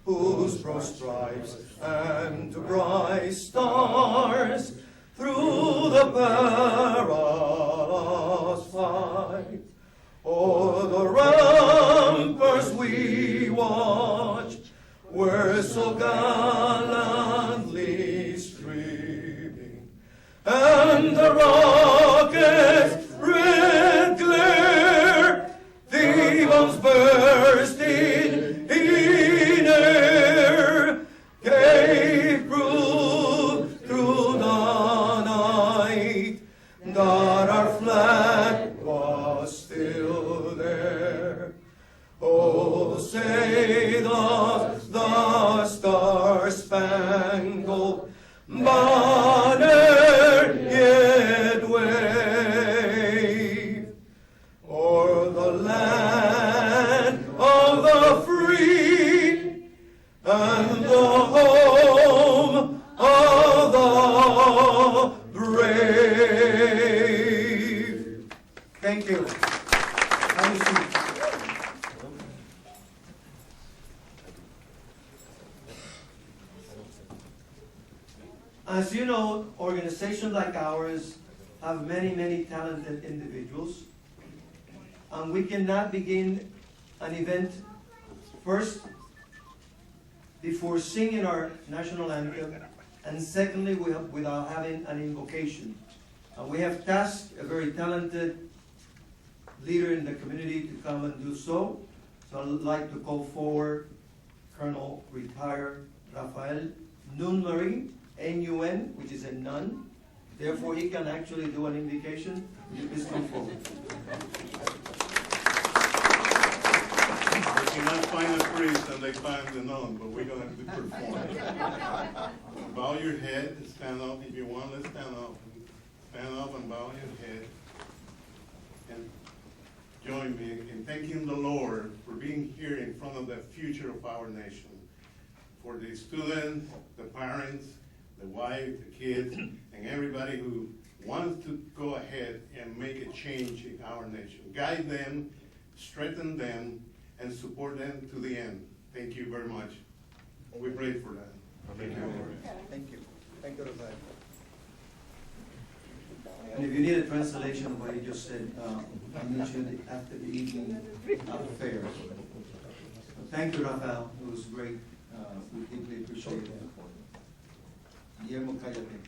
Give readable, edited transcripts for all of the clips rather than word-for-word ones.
whose broad stripes and bright stars through the perilous fight. O'er the ramparts we watch, were so gallantly streaming, and the rockets' red glare, the bombs bursting in air, gave proof through the night that our flag was still there. Oh, say the star-spangled banner yet wave o'er the land of the free and the home of the brave. Thank you. Have a seat. As you know, organizations like ours have many, many talented individuals, and we cannot begin an event first before singing our national anthem, and secondly, without having an invocation. We have tasked a very talented leader in the community to come and do so. So I'd like to call forward Colonel Retired Rafael Nunmarie, N-U-N, which is a nun. Therefore, he can actually do an invocation. Will you please come forward? They cannot find a priest and they find the nun, but we're going to perform. Bow your head, stand up if you want. Let's stand up. Stand up and bow your head. And join me in thanking the Lord for being here in front of the future of our nation. For the students, the parents, the wife, the kids, and everybody who wants to go ahead and make a change in our nation. Guide them, strengthen them, and support them to the end. Thank you very much. We pray for that. Thank you, Lord. Thank you. Thank you, Rafael. And if you need a translation of what he just said, I'll meet you after the evening affair. Thank you, Rafael. It was great. We deeply appreciate it. Guillermo, cállate.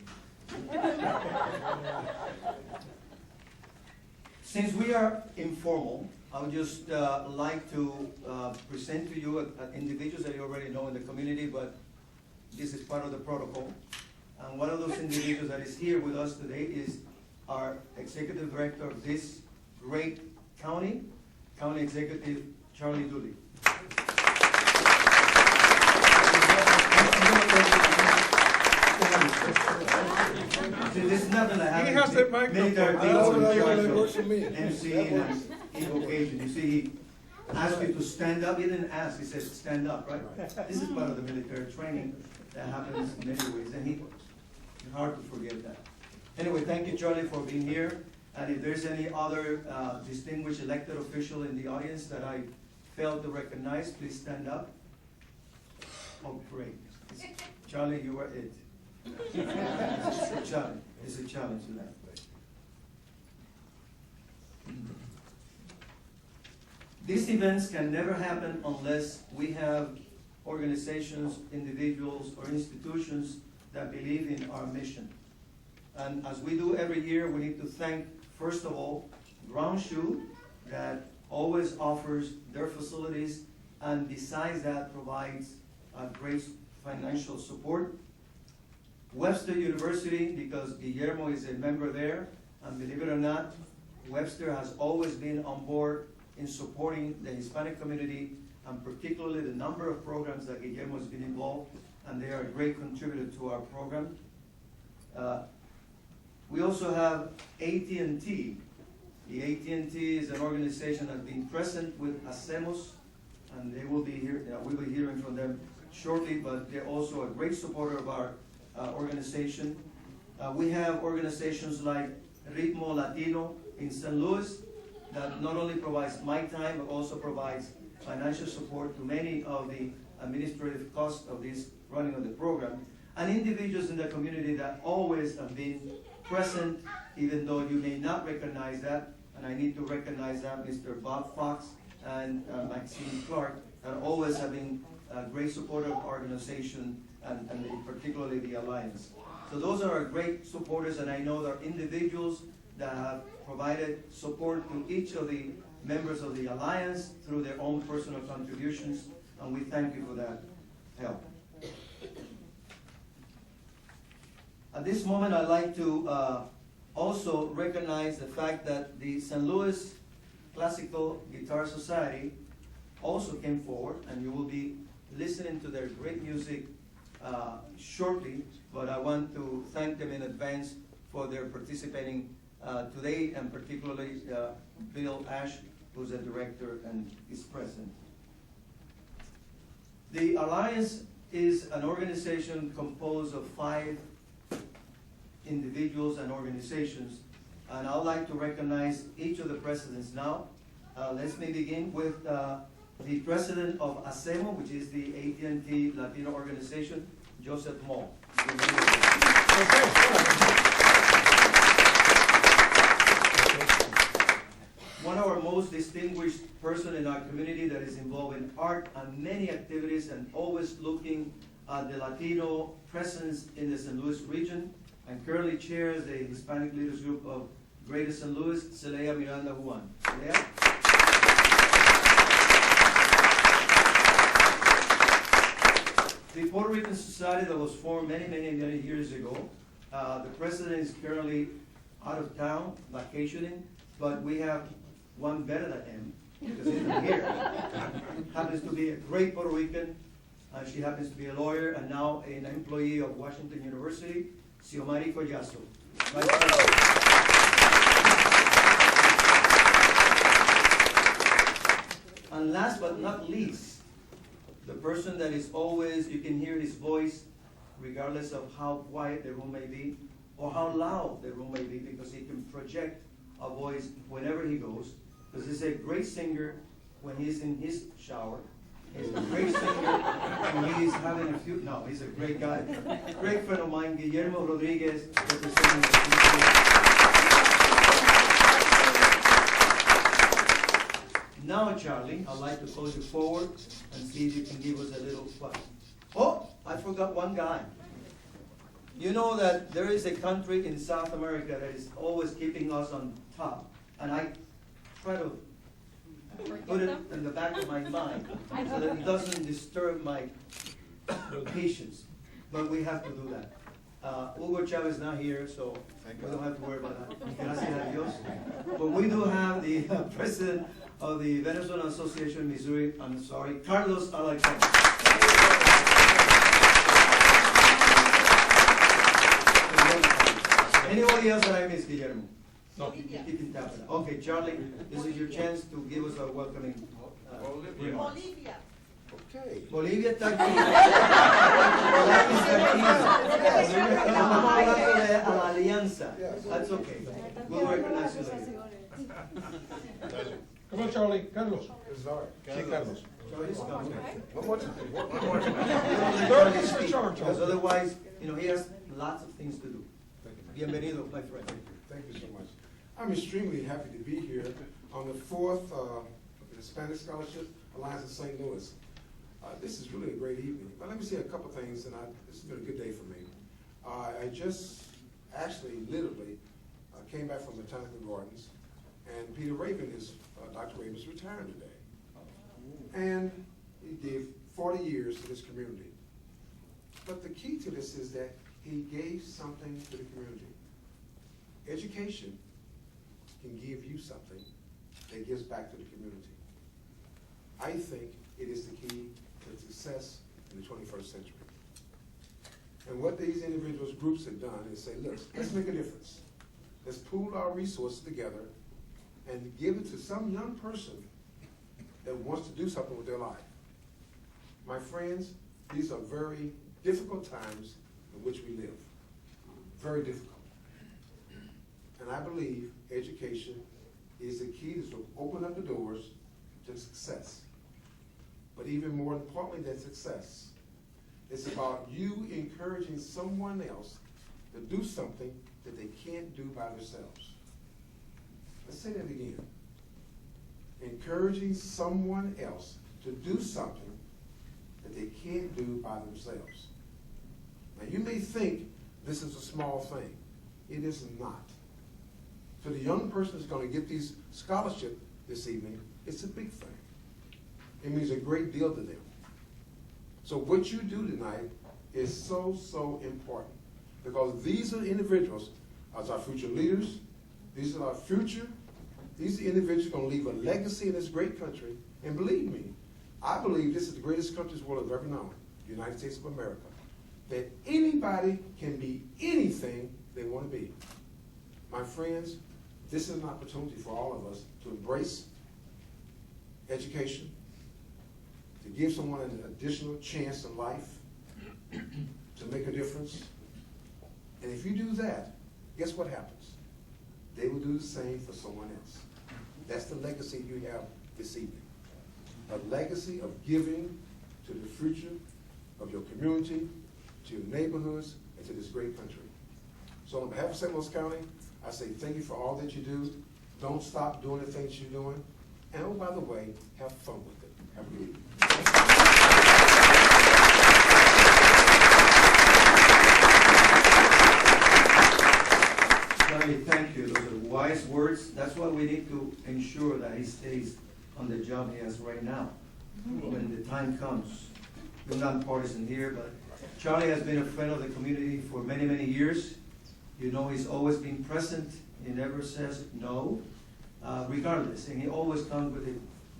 Since we are informal, I would just like to present to you individuals that you already know in the community, but this is part of the protocol. And one of those individuals that is here with us today is our executive director of this great county, County Executive Charlie Dooley. See, this is nothing that happens. He has that microphone. MC and evocation. You see, he asked you to stand up. He didn't ask. He said, stand up, right? This is part of the military training that happens in many ways, and it's hard to forget that. Anyway, thank you, Charlie, for being here. And if there's any other distinguished elected official in the audience that I failed to recognize, please stand up. Oh, great. Charlie, you are it. It's a challenge. It's a challenge to that. These events can never happen unless we have organizations, individuals, or institutions that believe in our mission. And as we do every year, we need to thank, first of all, Ground Shoe, that always offers their facilities, and besides that, provides great financial support. Webster University, because Guillermo is a member there, and believe it or not, Webster has always been on board in supporting the Hispanic community, and particularly the number of programs that Guillermo has been involved, and they are a great contributor to our program. We also have AT&T. The AT&T is an organization that's been present with Hacemos, and they will be here. We'll be hearing from them shortly, but they're also a great supporter of our organization. We have organizations like Ritmo Latino in St. Louis that not only provides my time, but also provides financial support to many of the administrative cost of this running of the program, and individuals in the community that always have been present, even though you may not recognize that, and I need to recognize that, Mr. Bob Fox and Maxine Clark, are always having great support of our organization, and particularly the Alliance. So those are our great supporters, and I know there are individuals that have provided support to each of the members of the Alliance through their own personal contributions, and we thank you for that help. At this moment, I'd like to also recognize the fact that the St. Louis Classical Guitar Society also came forward, and you will be listening to their great music shortly, but I want to thank them in advance for their participating today, and particularly Bill Ash, who's a director and is present. The Alliance is an organization composed of 5 individuals and organizations, and I'd like to recognize each of the presidents now. Let's begin with the president of ASEMO, which is the AT&T Latino organization, Joseph Mo. One of our most distinguished person in our community that is involved in art and many activities and always looking at the Latino presence in the St. Louis region, and currently chairs the Hispanic Leaders Group of Greater St. Louis, Celaya Miranda Juan. Celaya? The Puerto Rican Society that was formed many years ago, the president is currently out of town, vacationing, but we have one better than him, because he's not here. Happens to be a great Puerto Rican. She happens to be a lawyer and now an employee of Washington University, Xiomari Collazo. And last but not least, the person that is always, you can hear his voice regardless of how quiet the room may be or how loud the room may be, because he can project a voice whenever he goes, because he's a great singer when he's in his shower. He's a great singer when he's having a few, no, he's a great guy. Great friend of mine, Guillermo Rodriguez, representing the Now, Charlie, I'd like to call you forward and see if you can give us a little fun. Oh, I forgot one guy. You know that there is a country in South America that is always keeping us on top, and I try to put it in the back of my mind so that it doesn't disturb my patience. But we have to do that. Hugo Chavez is not here, so we don't have to worry about that. Gracias a Dios. But we do have the president of the Venezuelan Association, Missouri, Carlos Alarcón. Anybody else that I missed, Guillermo? No. Okay, Charlie, this is your chance to give us a welcoming remarks. Bolivia. Okay. Bolivia está aquí. Estamos hablando de a la alianza. That's okay. We'll recognize you later. Come on, Charlie. Carlos. Sorry. Sí, Carlos. Charlie's coming. One more time. Charlie speak, because otherwise, he has lots of things to do. Bienvenido, my friend. Thank you so much. I'm extremely happy to be here on the 4th Hispanic Scholarship Alliance of St. Louis. This is really a great evening. But let me say a couple things, and this has been a good day for me. I just actually, literally, came back from Botanical Gardens, and Peter Raven Dr. Raven is retiring today. And he gave 40 years to this community. But the key to this is that he gave something to the community. Education can give you something that gives back to the community. I think it is the key to success in the 21st century. And what these individuals groups have done is say, look, let's make a difference. Let's pool our resources together and give it to some young person that wants to do something with their life. My friends, these are very difficult times in which we live. Very difficult. And I believe education is the key to open up the doors to success. But even more importantly than success, it's about you encouraging someone else to do something that they can't do by themselves. Let's say that again. Encouraging someone else to do something that they can't do by themselves. Now you may think this is a small thing. It is not. For the young person that's going to get these scholarships this evening, it's a big thing. It means a great deal to them. So what you do tonight is so, so important. Because these are individuals as our future leaders. These are our future. These are individuals going to leave a legacy in this great country. And believe me, I believe this is the greatest country this world has ever known, the United States of America. That anybody can be anything they want to be. My friends, this is an opportunity for all of us to embrace education, to give someone an additional chance in life, to make a difference. And if you do that, guess what happens? They will do the same for someone else. That's the legacy you have this evening. A legacy of giving to the future of your community, to your neighborhoods, and to this great country. So on behalf of St. Louis County, I say thank you for all that you do. Don't stop doing the things you're doing. And oh, by the way, have fun with it. Have a good evening. Charlie, thank you. Those are wise words. That's why we need to ensure that he stays on the job he has right now when the time comes. We're not partisan here, but Charlie has been a friend of the community for many, many years. You know, he's always been present. He never says no, regardless. And he always comes with a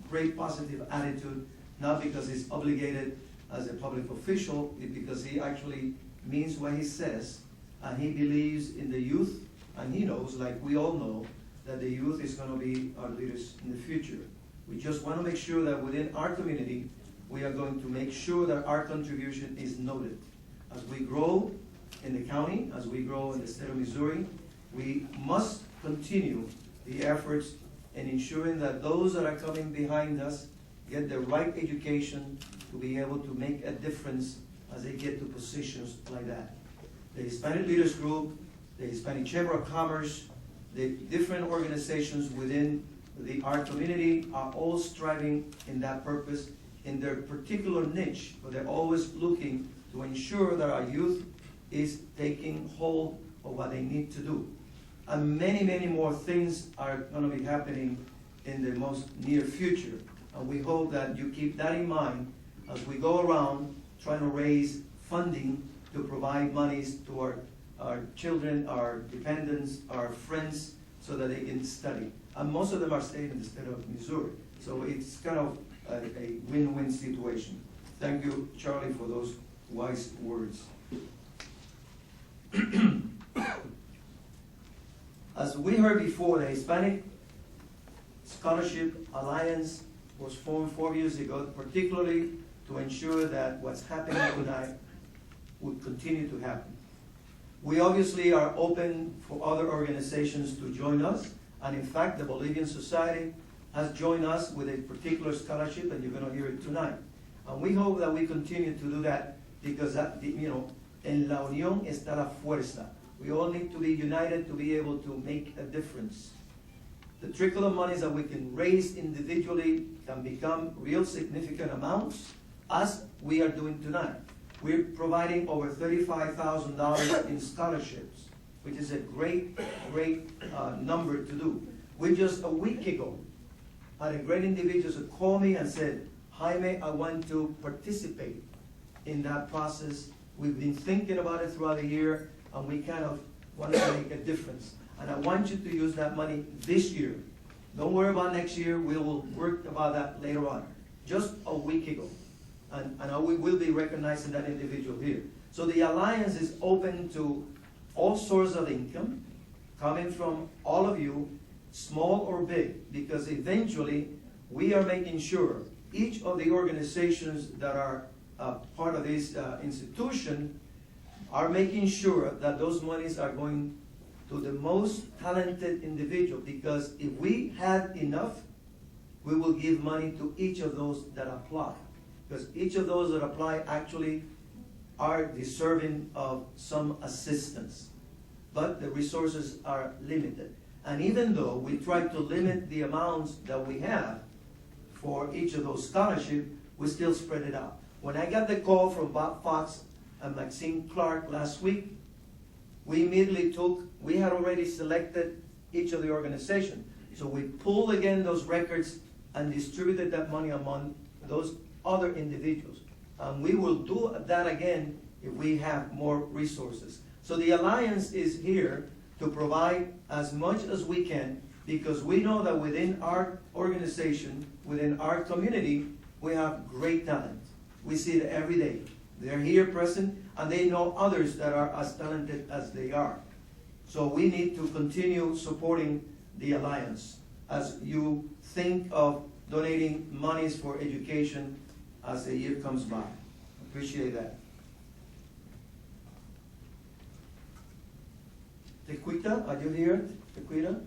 great positive attitude, not because he's obligated as a public official, but because he actually means what he says, and he believes in the youth, and he knows, like we all know, that the youth is going to be our leaders in the future. We just want to make sure that within our community, we are going to make sure that our contribution is noted. As we grow in the county, as we grow in the state of Missouri, we must continue the efforts in ensuring that those that are coming behind us get the right education to be able to make a difference as they get to positions like that. The Hispanic Leaders Group, the Hispanic Chamber of Commerce, the different organizations within our community are all striving in that purpose in their particular niche, but they're always looking to ensure that our youth is taking hold of what they need to do. And many, many more things are going to be happening in the most near future. And we hope that you keep that in mind as we go around trying to raise funding to provide monies to our children, our dependents, our friends, so that they can study. And most of them are staying in the state of Missouri. So it's kind of a win-win situation. Thank you, Charlie, for those wise words. As we heard before, the Hispanic Scholarship Alliance was formed 4 years ago, particularly to ensure that what's happening tonight would continue to happen. We obviously are open for other organizations to join us, and in fact, the Bolivian Society has joined us with a particular scholarship, and you're going to hear it tonight. And we hope that we continue to do that because, en la unión está la fuerza. We all need to be united to be able to make a difference. The trickle of monies that we can raise individually can become real significant amounts, as we are doing tonight. We're providing over $35,000 in scholarships, which is a great, great number to do. We just a week ago had a great individual who called me and said, Jaime, I want to participate in that process. We've been thinking about it throughout the year, and we kind of want to make a difference. And I want you to use that money this year. Don't worry about next year. We will work about that later on. Just a week ago. And we will be recognizing that individual here. So the Alliance is open to all sources of income coming from all of you, small or big, because eventually we are making sure each of the organizations that are part of this institution are making sure that those monies are going to the most talented individual, because if we had enough, we will give money to each of those that apply. because each of those that apply actually are deserving of some assistance. But the resources are limited. And even though we try to limit the amounts that we have for each of those scholarships, we still spread it out. When I got the call from Bob Fox and Maxine Clark last week, we immediately we had already selected each of the organizations. So we pulled again those records and distributed that money among those other individuals. And we will do that again if we have more resources. So the Alliance is here to provide as much as we can, because we know that within our organization, within our community, we have great talent. We see it every day. They're here present, and they know others that are as talented as they are. So we need to continue supporting the Alliance as you think of donating monies for education as the year comes by. Appreciate that. Tequita, are you here? Tequita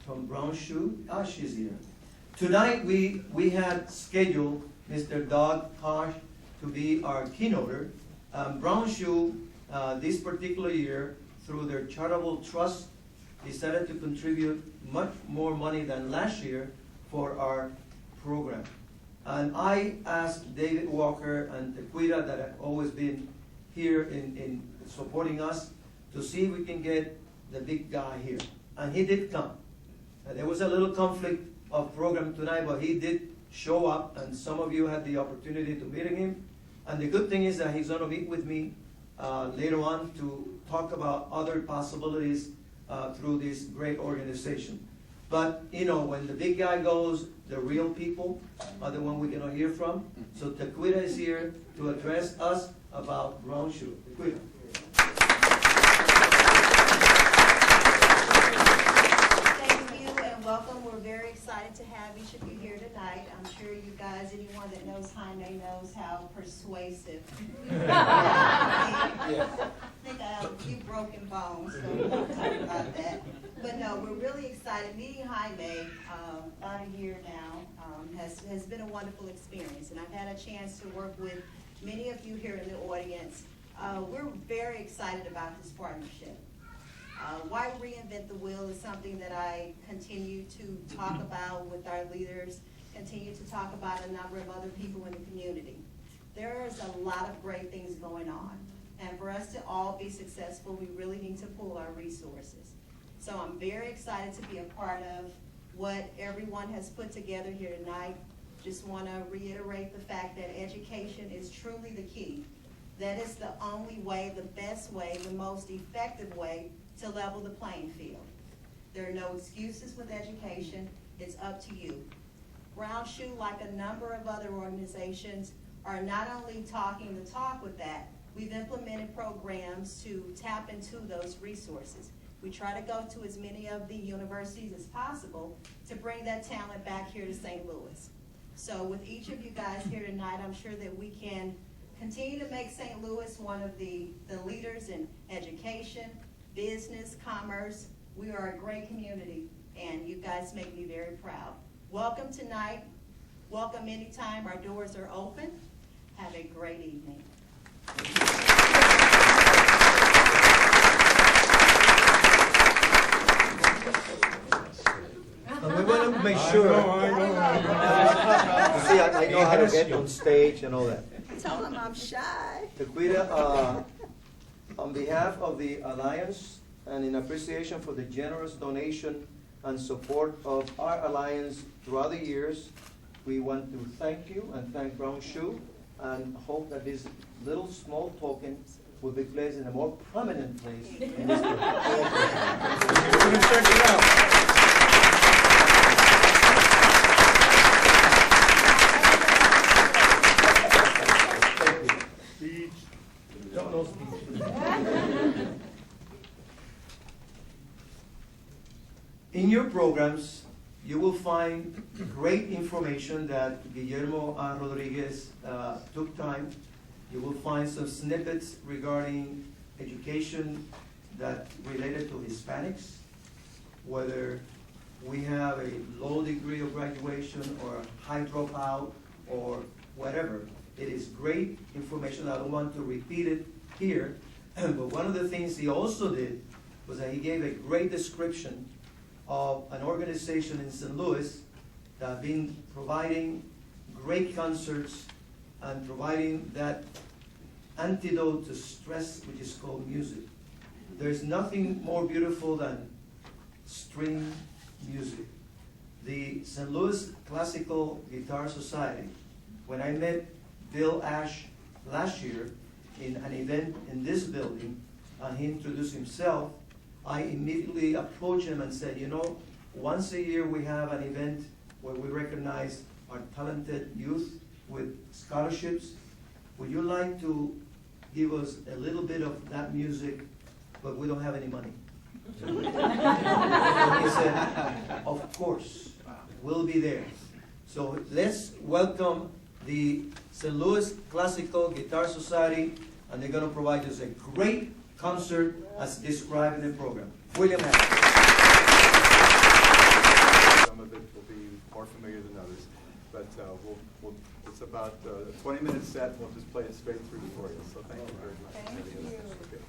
from Brown Shoe? Ah, she's here. Tonight we had scheduled Mr. Doug Kosh to be our keynoter. Brown Shoe, this particular year, through their charitable trust, decided to contribute much more money than last year for our program. And I asked David Walker and Tequita, that have always been here in supporting us, to see if we can get the big guy here. And he did come. There was a little conflict of program tonight, but he did show up, and some of you had the opportunity to meet him. And the good thing is that he's going to meet with me later on to talk about other possibilities through this great organization. But, you know, when the big guy goes, the real people are the one we're going to hear from. So Tequita is here to address us about Brown Shoe. Tequita. Thank you and welcome. We're very excited to have each of you here tonight. I'm sure you guys, anyone that knows Jaime knows how persuasive. I think I have a few broken bones, so we won't talk about that. But no, we're really excited. Meeting Jaime about a year now has been a wonderful experience, and I've had a chance to work with many of you here in the audience. We're very excited about this partnership. Why reinvent the wheel is something that I continue to talk about with our leaders, continue to talk about a number of other people in the community. There is a lot of great things going on, and for us to all be successful, we really need to pool our resources. So I'm very excited to be a part of what everyone has put together here tonight. Just want to reiterate the fact that education is truly the key. That is the only way, the best way, the most effective way to level the playing field. There are no excuses with education. It's up to you. Brown Shoe, like a number of other organizations, are not only talking the talk with that, we've implemented programs to tap into those resources. We try to go to as many of the universities as possible to bring that talent back here to St. Louis. So with each of you guys here tonight, I'm sure that we can continue to make St. Louis one of the leaders in education, business, commerce. We are a great community, and you guys make me very proud. Welcome tonight. Welcome anytime. Our doors are open. Have a great evening. And we want to make sure. See, I know how to get on stage and all that. Tell them I'm shy. Tequita, on behalf of the Alliance and in appreciation for the generous donation and support of our Alliance throughout the years, we want to thank you and thank Brown Shoe, and hope that this little small token will be placed in a more prominent place in this program. We're going to stretch it out. In your programs, you will find great information that Guillermo Rodriguez took time. You will find some snippets regarding education that related to Hispanics, whether we have a low degree of graduation or a high dropout or whatever. It is great information. I don't want to repeat it here. But one of the things he also did was that he gave a great description of an organization in St. Louis that have been providing great concerts and providing that antidote to stress, which is called music. There's nothing more beautiful than string music. The St. Louis Classical Guitar Society, when I met Bill Ash last year in an event in this building, and he introduced himself, I immediately approached him and said, you know, once a year we have an event where we recognize our talented youth with scholarships. Would you like to give us a little bit of that music, but we don't have any money? And he said, of course, we'll be there. So let's welcome the St. Louis Classical Guitar Society, and they're going to provide us a great concert as described in the program. William Adams. Some of it will be more familiar than others, but it's about a 20-minute set. We'll just play it straight through for you. So thank you very much. Thank you. Okay.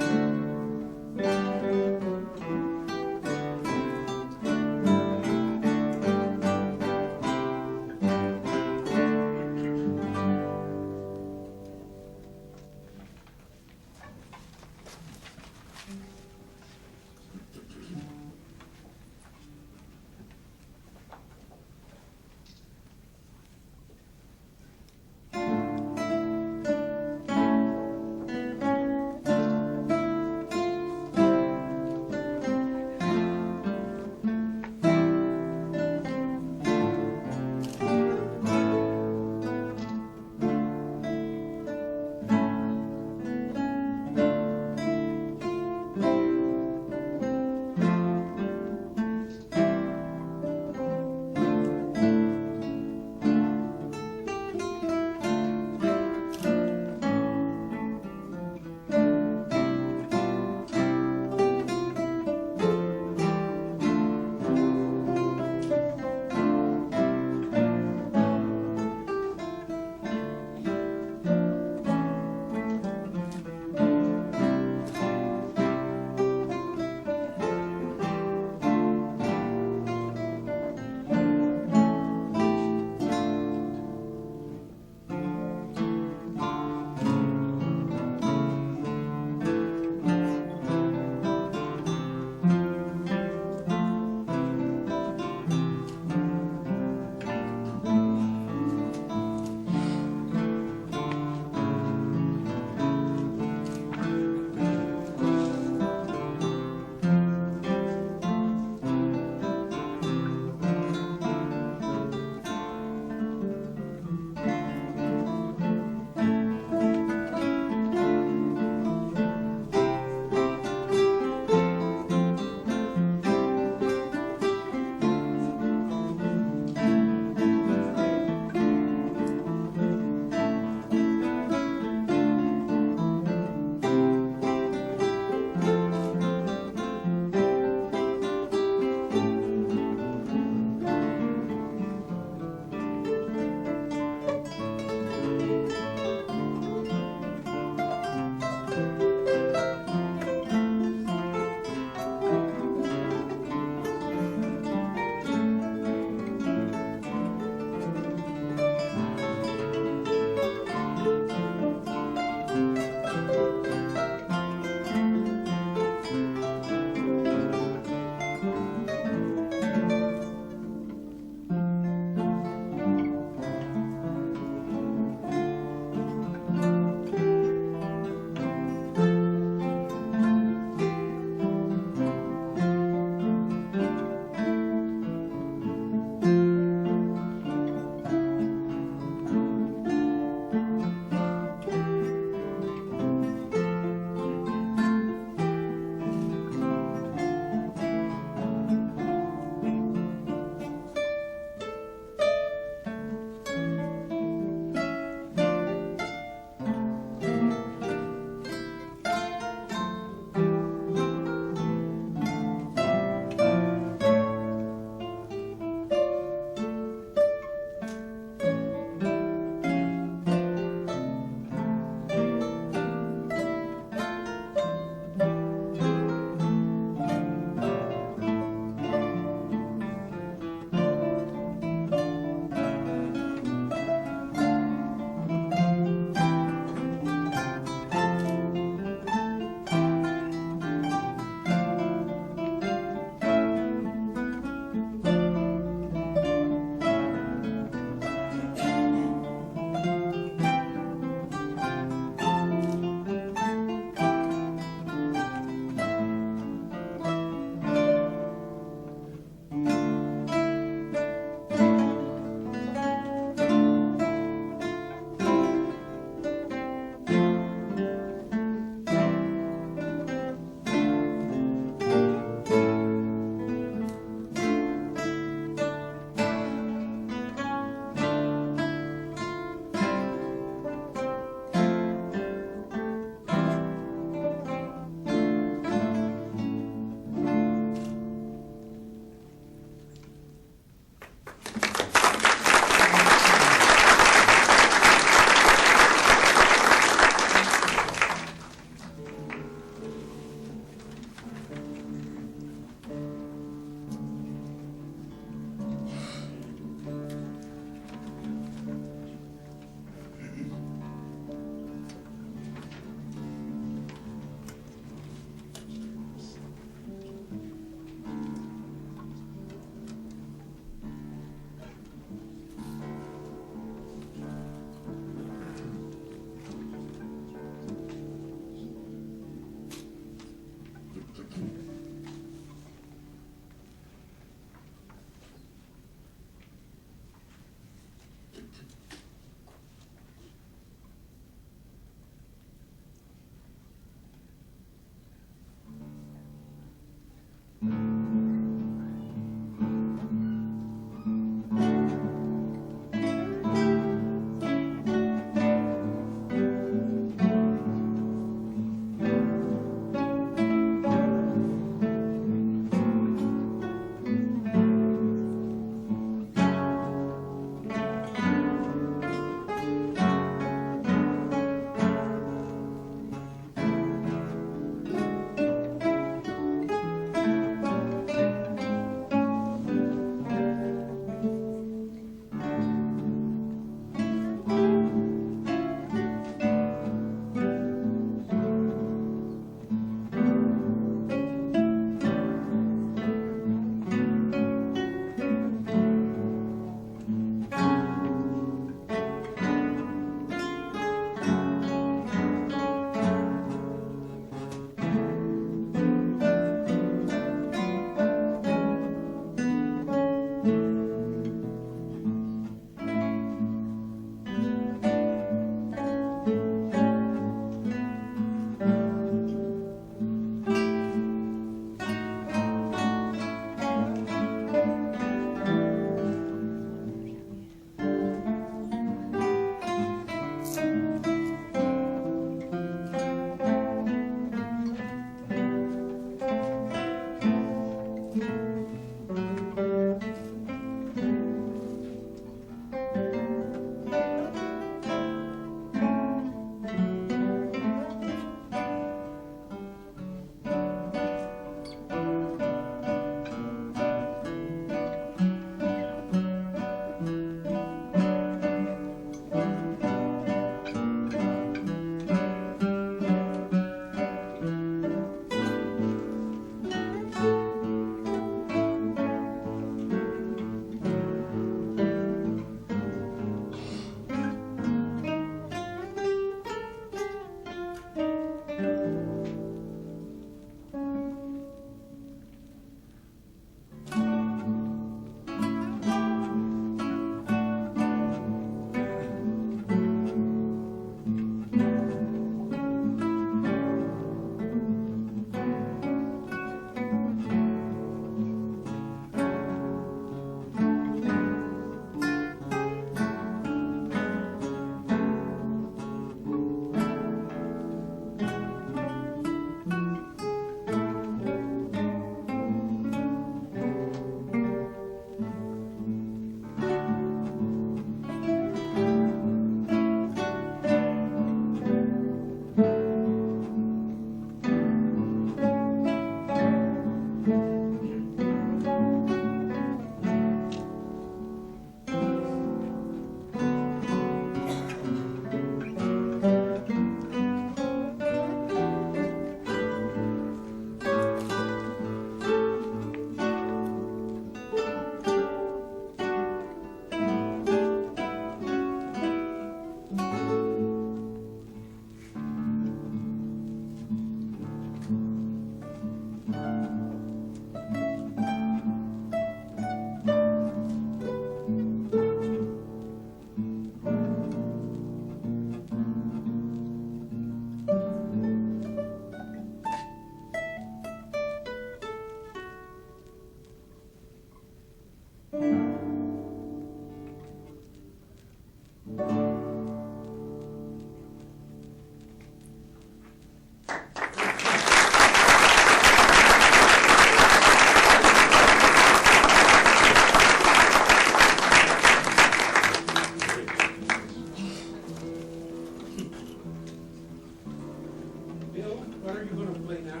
Bill, what are you going to play now?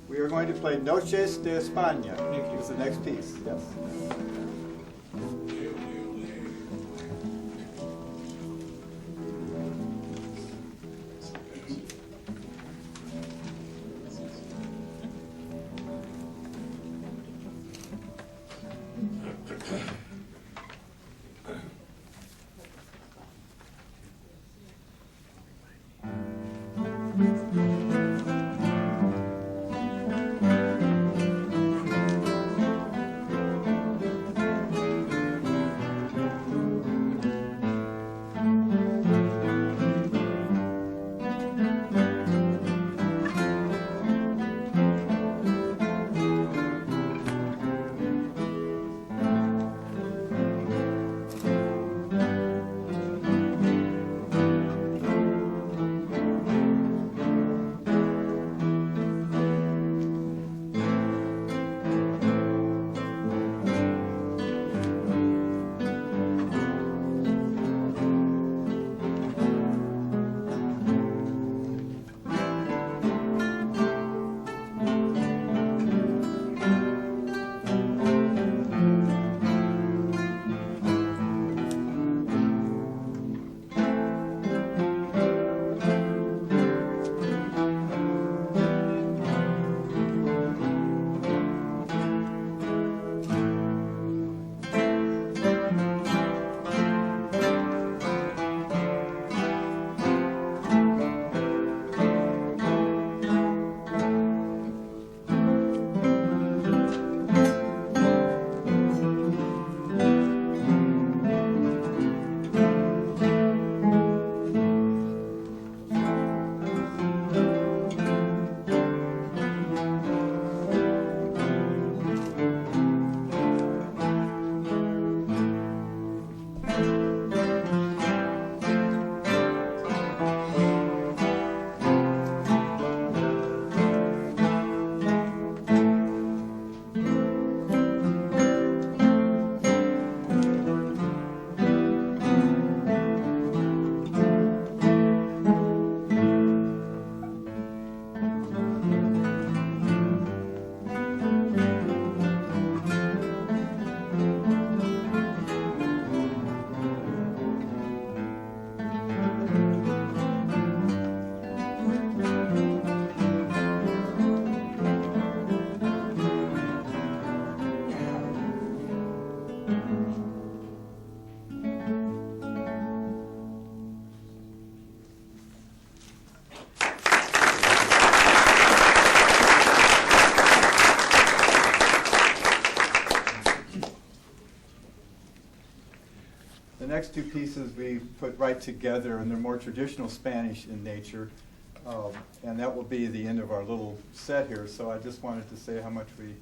We are going to play Noches de España. Thank you. It's the next piece, yes. The next two pieces we put right together, and they're more traditional Spanish in nature. And that will be the end of our little set here. So I just wanted to say how much we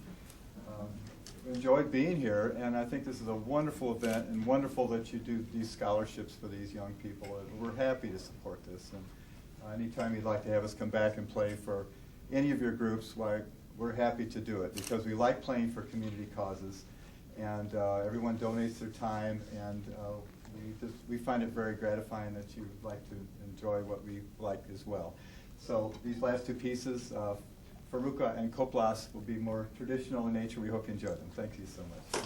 enjoyed being here. And I think this is a wonderful event, and wonderful that you do these scholarships for these young people. And we're happy to support this. And anytime you'd like to have us come back and play for any of your groups, why, we're happy to do it, because we like playing for community causes. And everyone donates their time, and we find it very gratifying that you like to enjoy what we like as well. So these last two pieces, Farruca and Coplas, will be more traditional in nature. We hope you enjoy them. Thank you so much.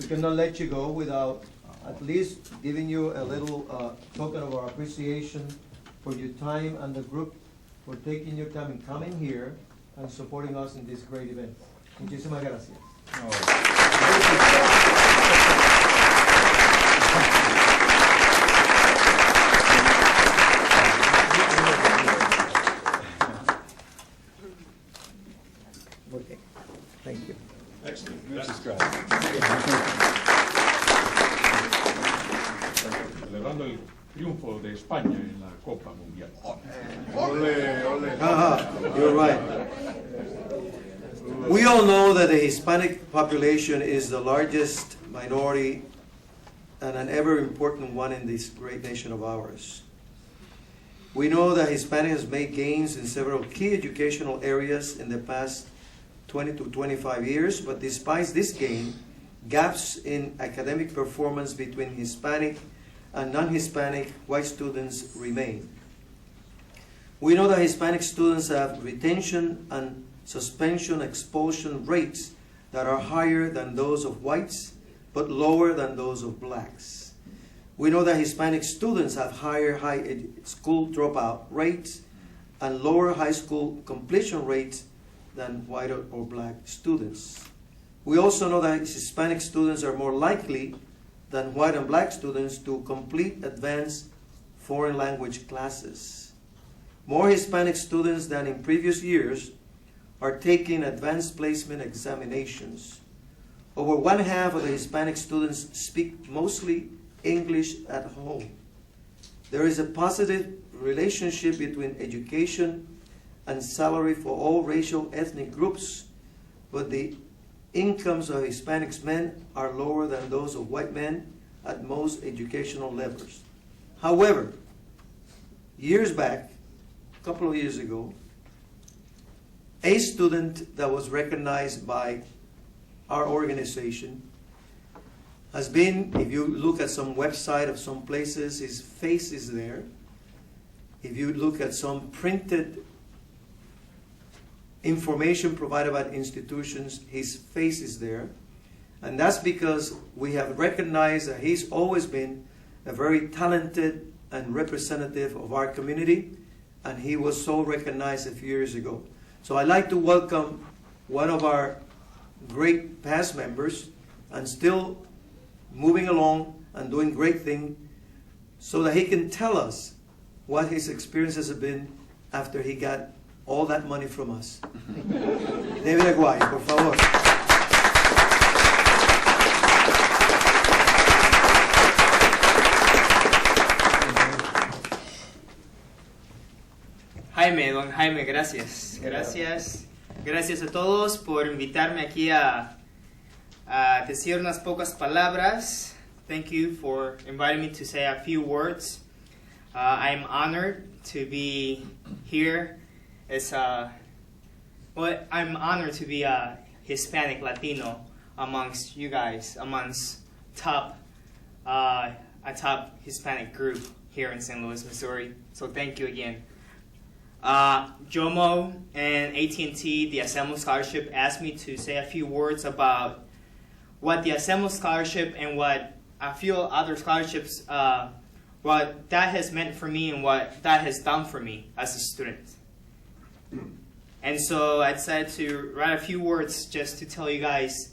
cannot let you go without at least giving you a little token of our appreciation for your time and the group for taking your time and coming here and supporting us in this great event. Muchísimas gracias. Okay, thank you. Excellent. Muchas Gracias. gracias. Celebrando el triunfo de España en la Copa Mundial. Ole, ole. You're right. We all know that the Hispanic population is the largest minority and an ever important one in this great nation of ours. We know that Hispanic has made gains in several key educational areas in the past 20 to 25 years, but despite this gain, gaps in academic performance between Hispanic and non-Hispanic white students remain. We know that Hispanic students have retention and suspension expulsion rates that are higher than those of whites, but lower than those of blacks. We know that Hispanic students have higher school dropout rates and lower high school completion rates than white or black students. We also know that Hispanic students are more likely than white and black students to complete advanced foreign language classes. More Hispanic students than in previous years are taking advanced placement examinations. Over one half of the Hispanic students speak mostly English at home. There is a positive relationship between education and salary for all racial ethnic groups, but the incomes of Hispanic men are lower than those of white men at most educational levels. However, years back, a couple of years ago, a student that was recognized by our organization has been, if you look at some website of some places, his face is there. If you look at some printed information provided by the institutions, his face is there. And that's because we have recognized that he's always been a very talented and representative of our community, and he was so recognized a few years ago. So I'd like to welcome one of our great past members and still moving along and doing great things so that he can tell us what his experiences have been after he got all that money from us. David Aguayo, por favor. Jaime, don Jaime, gracias. Gracias a todos por invitarme aquí a decir unas pocas palabras. Thank you for inviting me to say a few words. I'm honored to be here. I'm honored to be a Hispanic Latino amongst you guys, amongst a top Hispanic group here in St. Louis, Missouri. So thank you again. Jomo and AT&T, the Assemble Scholarship, asked me to say a few words about what the Assemble Scholarship and what a few other scholarships, what that has meant for me and what that has done for me as a student. And so I decided to write a few words just to tell you guys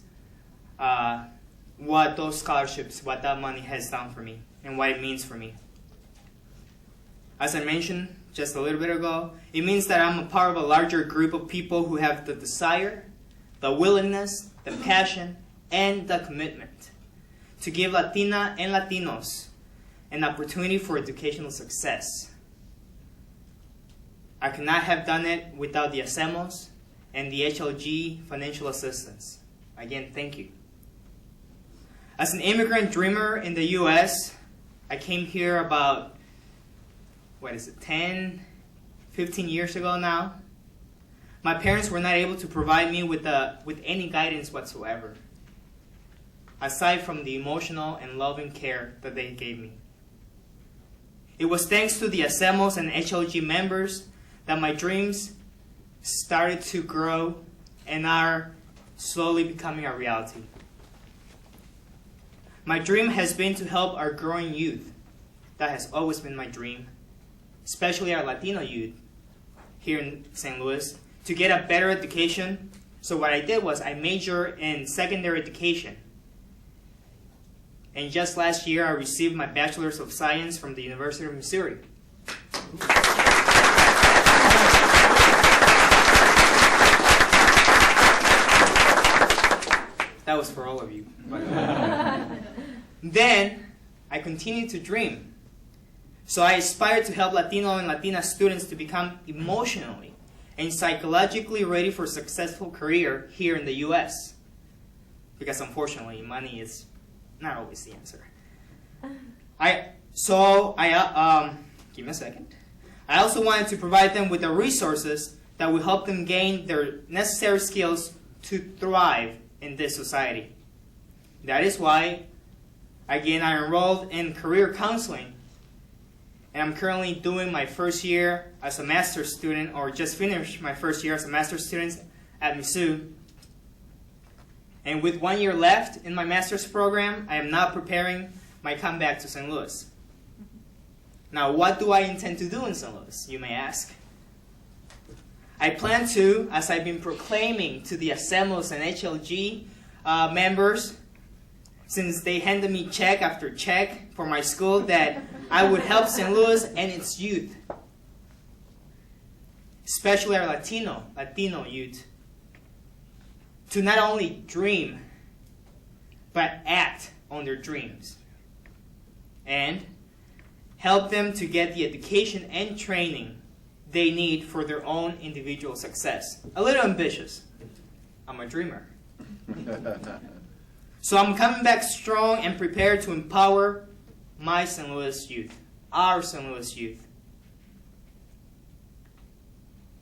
what those scholarships, what that money has done for me and what it means for me. As I mentioned just a little bit ago, it means that I'm a part of a larger group of people who have the desire, the willingness, the passion, and the commitment to give Latina and Latinos an opportunity for educational success. I could not have done it without the Asemos and the HLG financial assistance. Again, thank you. As an immigrant dreamer in the U.S., I came here about 10, 15 years ago now. My parents were not able to provide me with any guidance whatsoever, aside from the emotional and loving care that they gave me. It was thanks to the Asemos and HLG members that my dreams started to grow and are slowly becoming a reality. My dream has been to help our growing youth. That has always been my dream, especially our Latino youth here in St. Louis, to get a better education. So what I did was I majored in secondary education. And just last year, I received my Bachelor's of Science from the University of Missouri. That was for all of you. Then, I continued to dream. So I aspired to help Latino and Latina students to become emotionally and psychologically ready for a successful career here in the U.S. Because unfortunately, money is not always the answer. Give me a second. I also wanted to provide them with the resources that will help them gain their necessary skills to thrive in this society. That is why, again, I enrolled in career counseling, and I'm currently doing my first year as a master's student, or just finished my first year as a master's student at Mizzou. And with 1 year left in my master's program, I am now preparing my comeback to St. Louis. Now, what do I intend to do in St. Louis, you may ask? I plan to, as I've been proclaiming to the Hacemos and HLG members, since they handed me check after check for my school, that I would help St. Louis and its youth, especially our Latino youth, to not only dream, but act on their dreams, and help them to get the education and training they need for their own individual success. A little ambitious. I'm a dreamer. So I'm coming back strong and prepared to empower my St. Louis youth, our St. Louis youth.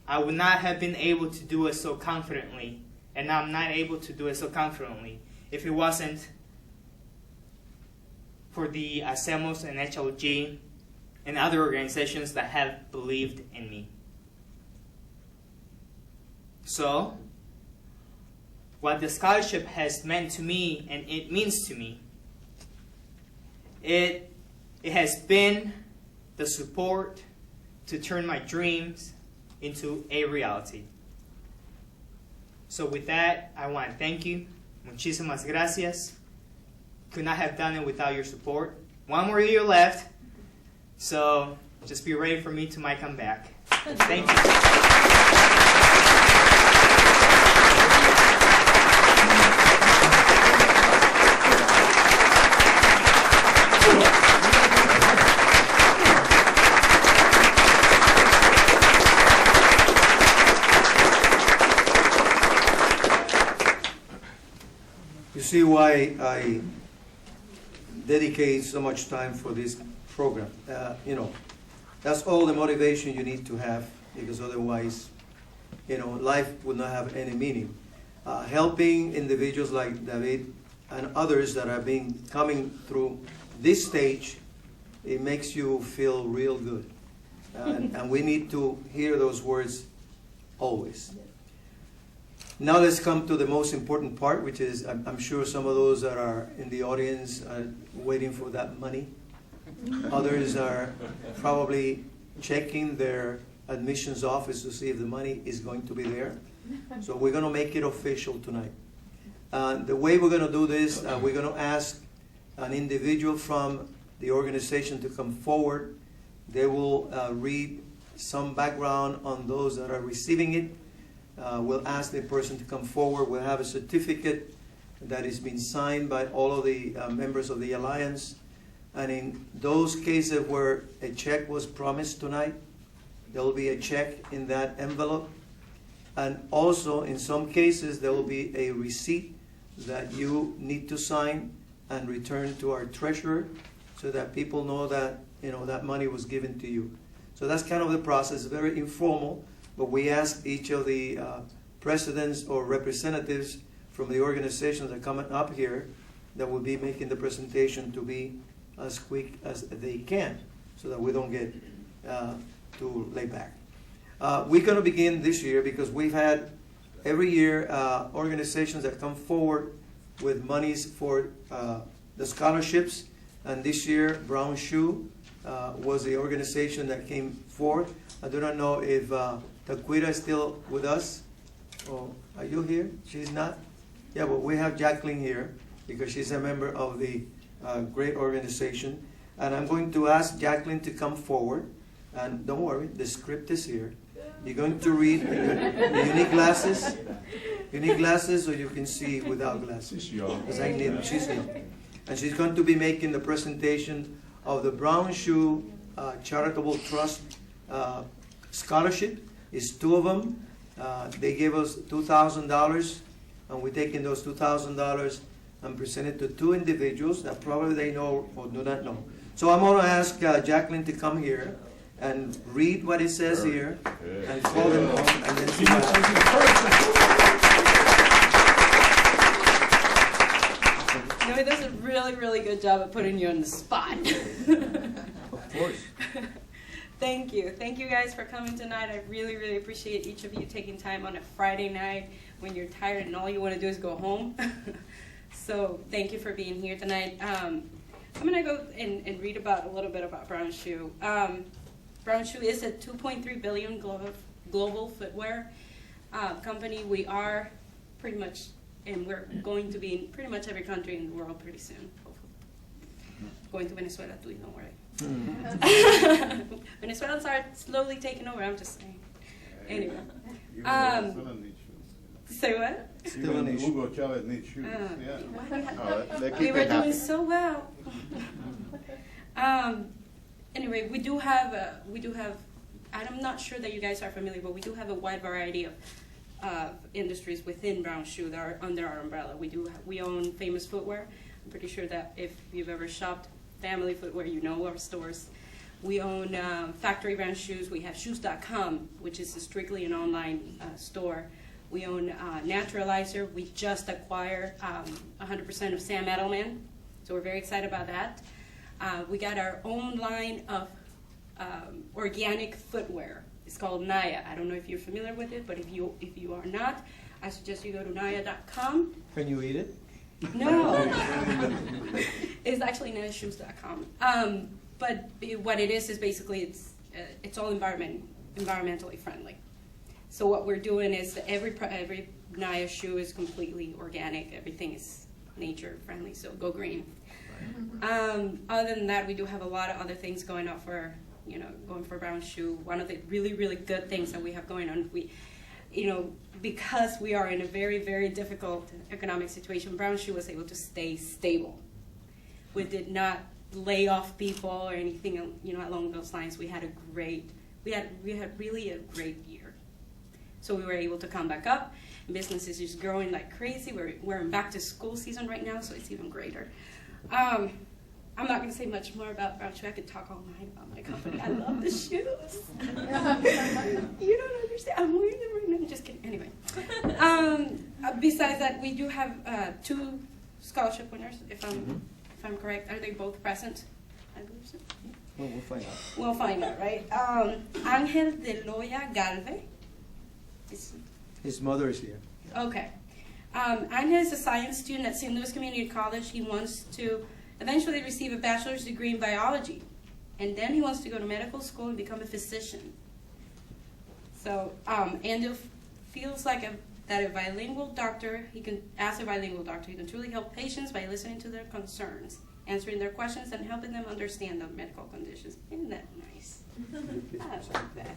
I would not have been able to do it so confidently, and I'm not able to do it so confidently if it wasn't for the Hacemos and HLG and other organizations that have believed in me. So, what the scholarship has meant to me, and it means to me, it has been the support to turn my dreams into a reality. So with that, I want to thank you. Muchísimas gracias. Could not have done it without your support. 1 more year left. So just be ready for me to my comeback. Thank you. You see why I dedicate so much time for this program. That's all the motivation you need to have, because otherwise, life would not have any meaning. Helping individuals like David and others that have been coming through this stage, it makes you feel real good. And we need to hear those words always. Now let's come to the most important part, which is, I'm sure some of those that are in the audience are waiting for that money. Others are probably checking their admissions office to see if the money is going to be there. So we're going to make it official tonight. The way we're going to do this, we're going to ask an individual from the organization to come forward. They will read some background on those that are receiving it. We'll ask the person to come forward. We'll have a certificate that is being signed by all of the members of the Alliance. And in those cases where a check was promised tonight, there will be a check in that envelope. And also, in some cases, there will be a receipt that you need to sign and return to our treasurer so that people know that, that money was given to you. So that's kind of the process, very informal. But we ask each of the presidents or representatives from the organizations that are coming up here that will be making the presentation to be as quick as they can so that we don't get too laid back. We're going to begin this year because we've had every year organizations that come forward with monies for the scholarships, and this year Brown Shoe was the organization that came forth. I do not know if Taquita is still with us. Oh, are you here? She's not? Yeah, but we have Jacqueline here because she's a member of the great organization. And I'm going to ask Jacqueline to come forward. And don't worry, the script is here. You're going to read. You need glasses? You need glasses, or you can see without glasses? She's young. Because I need them. She's young. And she's going to be making the presentation of the Brown Shoe Charitable Trust Scholarship. It's 2 of them. They gave us $2,000, and we're taking those $2,000 and present it to 2 individuals that probably they know or do not know. So I'm going to ask Jacqueline to come here and read what it says here and call them home, and then she No, he does a really, really good job of putting you on the spot. Of course. Thank you. Thank you guys for coming tonight. I really, really appreciate each of you taking time on a Friday night when you're tired and all you want to do is go home. So thank you for being here tonight. I'm going to go and read about a little bit about Brown Shoe. Brown Shoe is a $2.3 billion global footwear company. We are pretty much, and we're going to be in pretty much every country in the world pretty soon, hopefully. Going to Venezuela too, don't worry. Venezuelans are slowly taking over, I'm just saying. Anyway. Say what? Still an issue. Hugo Chavez needs shoes. Yeah. We were doing so well. Anyway, we do have, I'm not sure that you guys are familiar, but we do have a wide variety of industries within Brown Shoe that are under our umbrella. We own Famous Footwear. I'm pretty sure that if you've ever shopped family footwear, you know our stores. We own factory brand shoes. We have shoes.com, which is strictly an online store. We own Naturalizer. We just acquired 100% of Sam Edelman, so we're very excited about that. We got our own line of organic footwear. It's called Naya. I don't know if you're familiar with it, but if you are not, I suggest you go to naya.com. Can you eat it? No. It's actually nayashoes.com. But what it is basically it's all environmentally friendly. So what we're doing is every Naya shoe is completely organic. Everything is nature friendly. So go green. Other than that, we do have a lot of other things going on for going for Brown Shoe. One of the really, really good things that we have going on, because we are in a very, very difficult economic situation, Brown Shoe was able to stay stable. We did not lay off people or anything, along those lines. We had really a great year. So we were able to come back up. Business is just growing like crazy. We're in back to school season right now, so it's even greater. I'm not going to say much more about Brown Shoe. I could talk all night about my company. I love the shoes. You don't understand. I'm wearing them right now. I'm just kidding. Anyway. Besides that, we do have 2 scholarship winners, if I'm correct. Are they both present? I believe so. Well, we'll find out. We'll find out, right? Angel de Loya Galve. His mother is here. Okay. Angel is a science student at St. Louis Community College. He wants to eventually receive a bachelor's degree in biology. And then he wants to go to medical school and become a physician. So Angel feels like that a bilingual doctor, he can truly help patients by listening to their concerns, answering their questions, and helping them understand their medical conditions. Isn't that nice? I like that.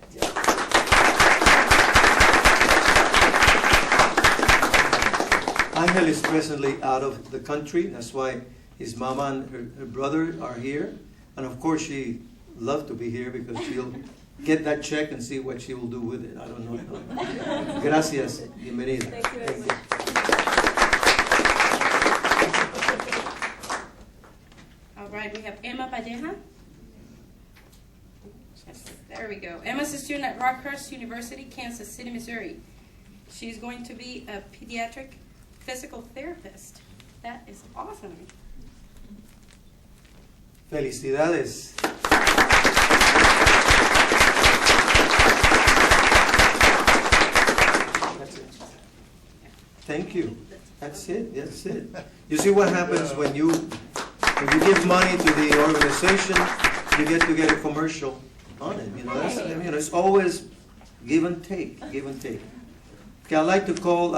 Angel is presently out of the country. That's why his mama and her brother are here. And of course, she loved to be here because she'll get that check and see what she will do with it. I don't know. Gracias. Bienvenida. Thank you very much. All right, we have Emma Palleja. Yes, there we go. Emma's a student at Rockhurst University, Kansas City, Missouri. She's going to be a pediatric physical therapist. That is awesome. Felicidades. That's it. Thank you. That's it. That's it. You see what happens when you If you give money to the organization, you get a commercial on it. You know, that's, I mean, it's always give and take, give and take. Okay, I'd like to call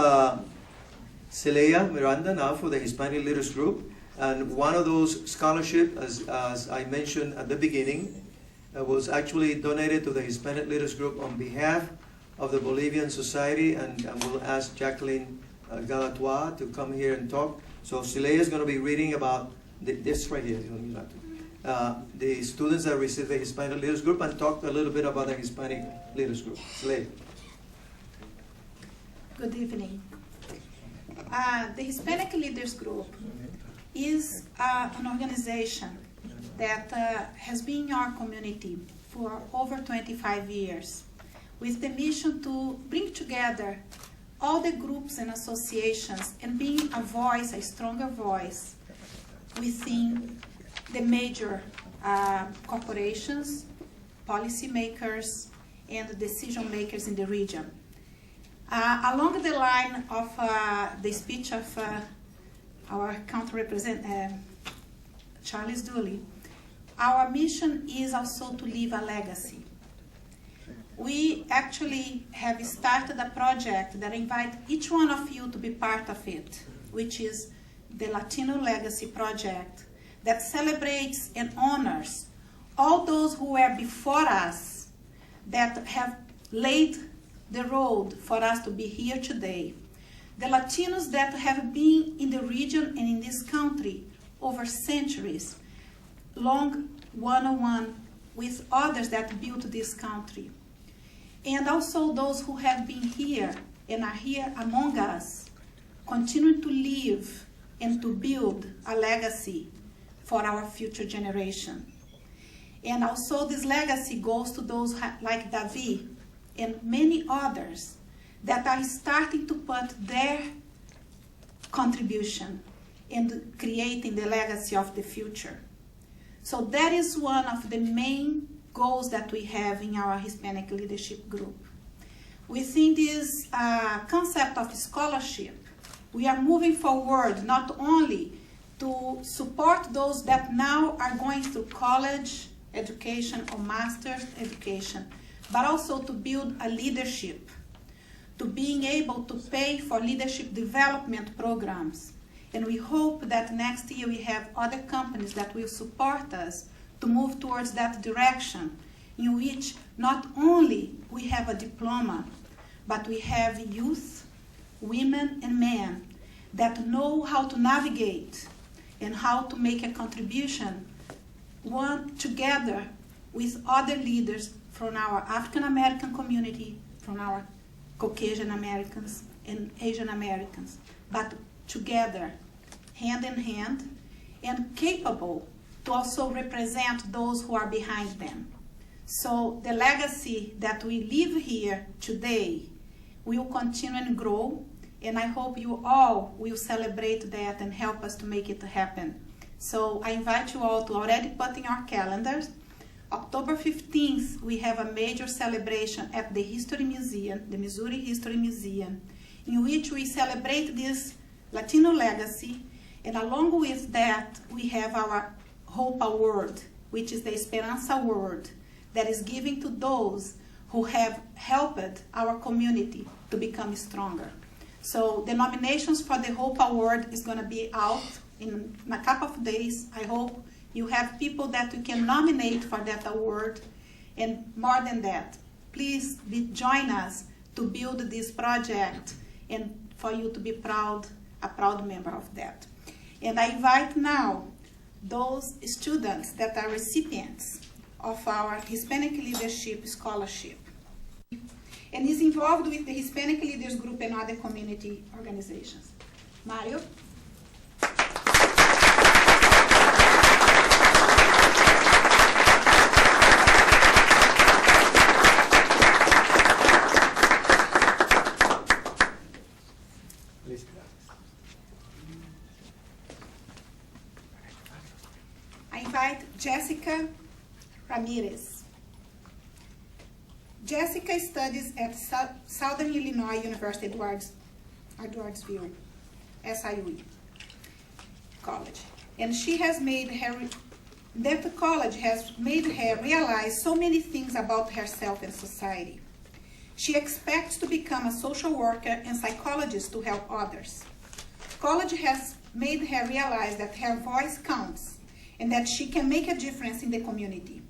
Celaya Miranda now for the Hispanic Leaders Group. And one of those scholarships, as I mentioned at the beginning, was actually donated to the Hispanic Leaders Group on behalf of the Bolivian Society, and we'll ask Jacqueline Galatois to come here and talk. So Celaya is going to be reading about this right here. The students that receive the Hispanic Leaders Group, and talk a little bit about the Hispanic Leaders Group. Celaya. Good evening. The Hispanic Leaders Group is an organization that has been in our community for over 25 years, with the mission to bring together all the groups and associations and being a voice, a stronger voice within the major corporations, policymakers, and decision makers in the region. Along the line of the speech of our country representative, Charles Dooley, our mission is also to leave a legacy. We actually have started a project that invites each one of you to be part of it, which is the Latino Legacy Project, that celebrates and honors all those who were before us that have laid the road for us to be here today. The Latinos that have been in the region and in this country over centuries, long one-on-one with others that built this country. And also those who have been here and are here among us, continue to live and to build a legacy for our future generation. And also this legacy goes to those like David and many others that are starting to put their contribution in creating the legacy of the future. So that is one of the main goals that we have in our Hispanic Leadership Group. Within this concept of scholarship, we are moving forward not only to support those that now are going through college education or master's education, but also to build a leadership, to being able to pay for leadership development programs. And we hope that next year we have other companies that will support us to move towards that direction, in which not only we have a diploma, but we have youth, women and men that know how to navigate and how to make a contribution, one together with other leaders from our African American community, from our Caucasian Americans and Asian Americans, but together, hand in hand, and capable to also represent those who are behind them. So the legacy that we leave here today will continue and grow, and I hope you all will celebrate that and help us to make it happen. So I invite you all to already put in our calendars. October 15th, we have a major celebration at the History Museum, the Missouri History Museum, in which we celebrate this Latino legacy, and along with that, we have our Hope Award, which is the Esperanza Award, that is given to those who have helped our community to become stronger. So the nominations for the Hope Award is going to be out in a couple of days. I hope you have people that you can nominate for that award. And more than that, please join us to build this project and for you to be proud, a proud member of that. And I invite now those students that are recipients of our Hispanic Leadership Scholarship and is involved with the Hispanic Leaders Group and other community organizations. Mario? I invite Jessica Ramirez. Jessica studies at Southern Illinois University, Edwardsville, SIU College. and she has made her, that college has made her realize so many things about herself and society. She expects to become a social worker and psychologist to help others. College has made her realize that her voice counts and that she can make a difference in the community.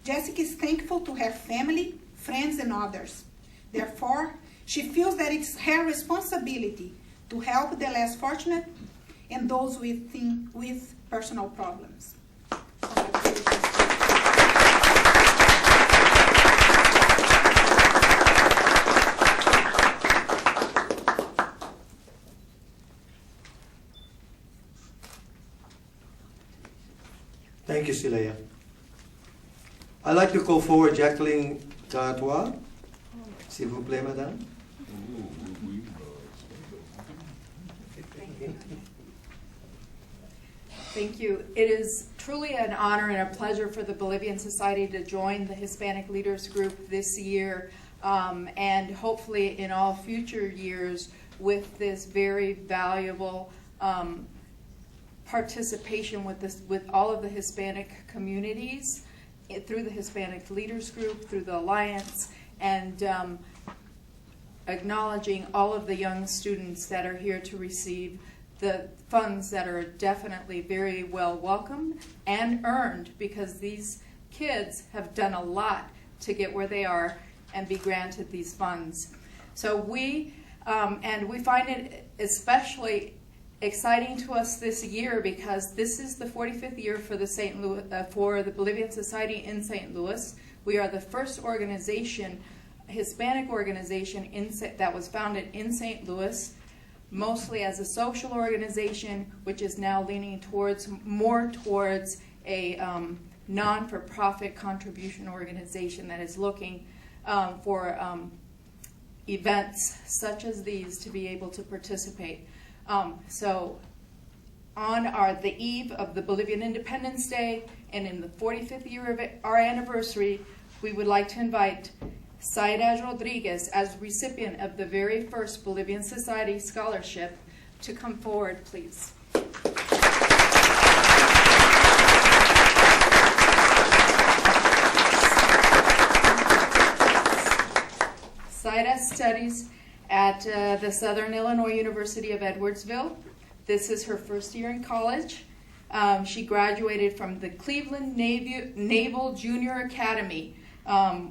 Jessica is thankful to her family, friends, and others. Therefore, she feels that it's her responsibility to help the less fortunate and those with personal problems. Thank you, Silea. I'd like to call forward Jacqueline Cartois. S'il vous plaît, madame. Thank you. It is truly an honor and a pleasure for the Bolivian Society to join the Hispanic Leaders Group this year, and hopefully in all future years with this very valuable participation with all of the Hispanic communities through the Hispanic Leaders Group, through the Alliance, and acknowledging all of the young students that are here to receive the funds that are definitely very well welcomed and earned, because these kids have done a lot to get where they are and be granted these funds. So we find it especially exciting to us this year because this is the 45th year for the for the Bolivian Society in St. Louis. We are the first organization, Hispanic organization that was founded in St. Louis, mostly as a social organization, which is now leaning more towards a non-for-profit contribution organization that is looking for events such as these to be able to participate. So on the eve of the Bolivian Independence Day and in the 45th year of our anniversary, we would like to invite Zaida Rodriguez, as recipient of the very first Bolivian Society Scholarship, to come forward, please. Zaida studies at the Southern Illinois University of Edwardsville. This is her first year in college. She graduated from the Cleveland Naval Junior Academy,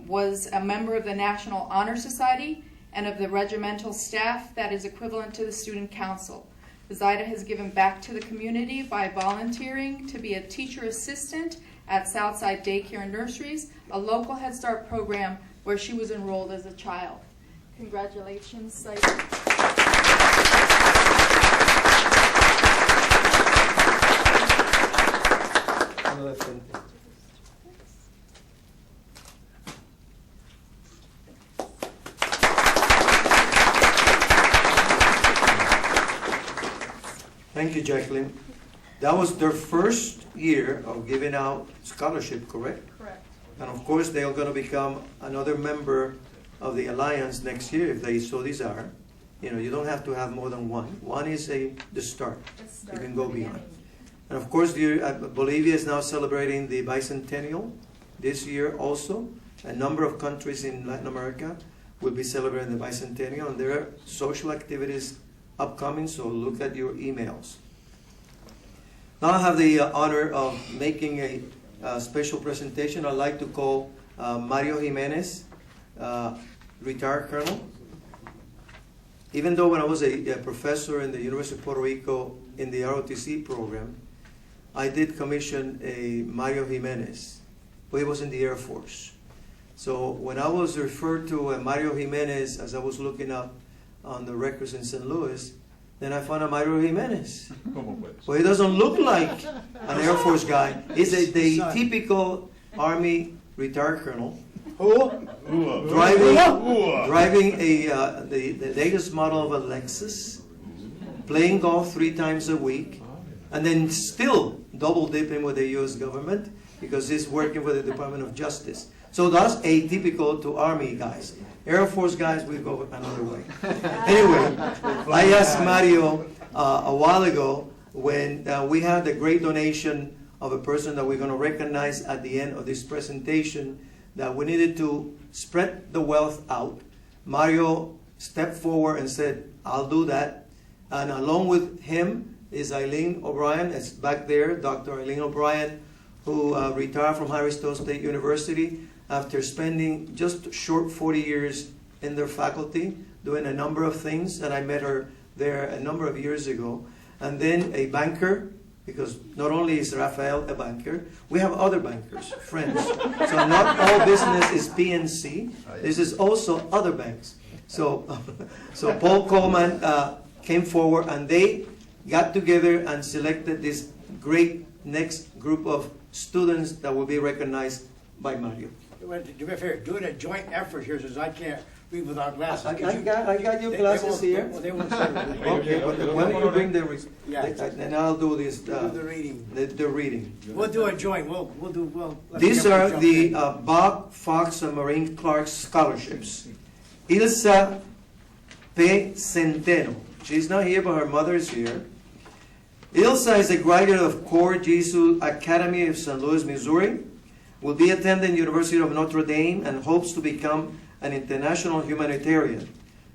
was a member of the National Honor Society and of the regimental staff that is equivalent to the Student Council. Zaida has given back to the community by volunteering to be a teacher assistant at Southside Daycare and Nurseries, a local Head Start program where she was enrolled as a child. Congratulations, Zaida. Thank you, Jacqueline. That was their first year of giving out scholarship, correct? Correct. And of course, they are going to become another member of the Alliance next year if they so desire. You know, you don't have to have more than one. One is the start. You can go beyond. And of course, Bolivia is now celebrating the bicentennial this year also. A number of countries in Latin America will be celebrating the bicentennial, and there are social activities upcoming, so look at your emails. Now I have the honor of making a special presentation. I'd like to call Mario Jimenez, retired colonel. Even though when I was a professor in the University of Puerto Rico in the ROTC program, I did commission a Mario Jimenez, but he was in the Air Force. So when I was referred to Mario Jimenez as I was looking up on the records in St. Louis, then I found a Mario Jimenez. Well, he doesn't look like an Air Force guy. He's the typical Army retired colonel driving the latest model of a Lexus, playing golf 3 times a week, and then still double dipping with the U.S. government because he's working for the Department of Justice. So that's atypical to Army guys. Air Force guys, we go another way. Anyway, I asked Mario a while ago when we had the great donation of a person that we're going to recognize at the end of this presentation, that we needed to spread the wealth out. Mario stepped forward and said, I'll do that. And along with him is Eileen O'Brien, it's back there, Dr. Eileen O'Brien, who retired from Harris-Stowe State University after spending just short 40 years in their faculty, doing a number of things, and I met her there a number of years ago. And then a banker, because not only is Rafael a banker, we have other bankers, friends. So not all business is PNC. This is also other banks. So Paul Coleman came forward, and they got together and selected this great next group of students that will be recognized by Mario. Do me a favor, do it a joint effort here, since I can't read without glasses. I got your glasses here. They won't say it. Okay, but when you bring the, Yeah. and I'll do this. Do the reading. The reading. We'll do a joint, we'll let These the are jump the in. Bob Fox and Maureen Clark scholarships. Ilsa P. Centeno. She's not here, but her mother is here. Ilsa is a graduate of Core Jesu Academy of St. Louis, Missouri. Will be attending University of Notre Dame and hopes to become an international humanitarian.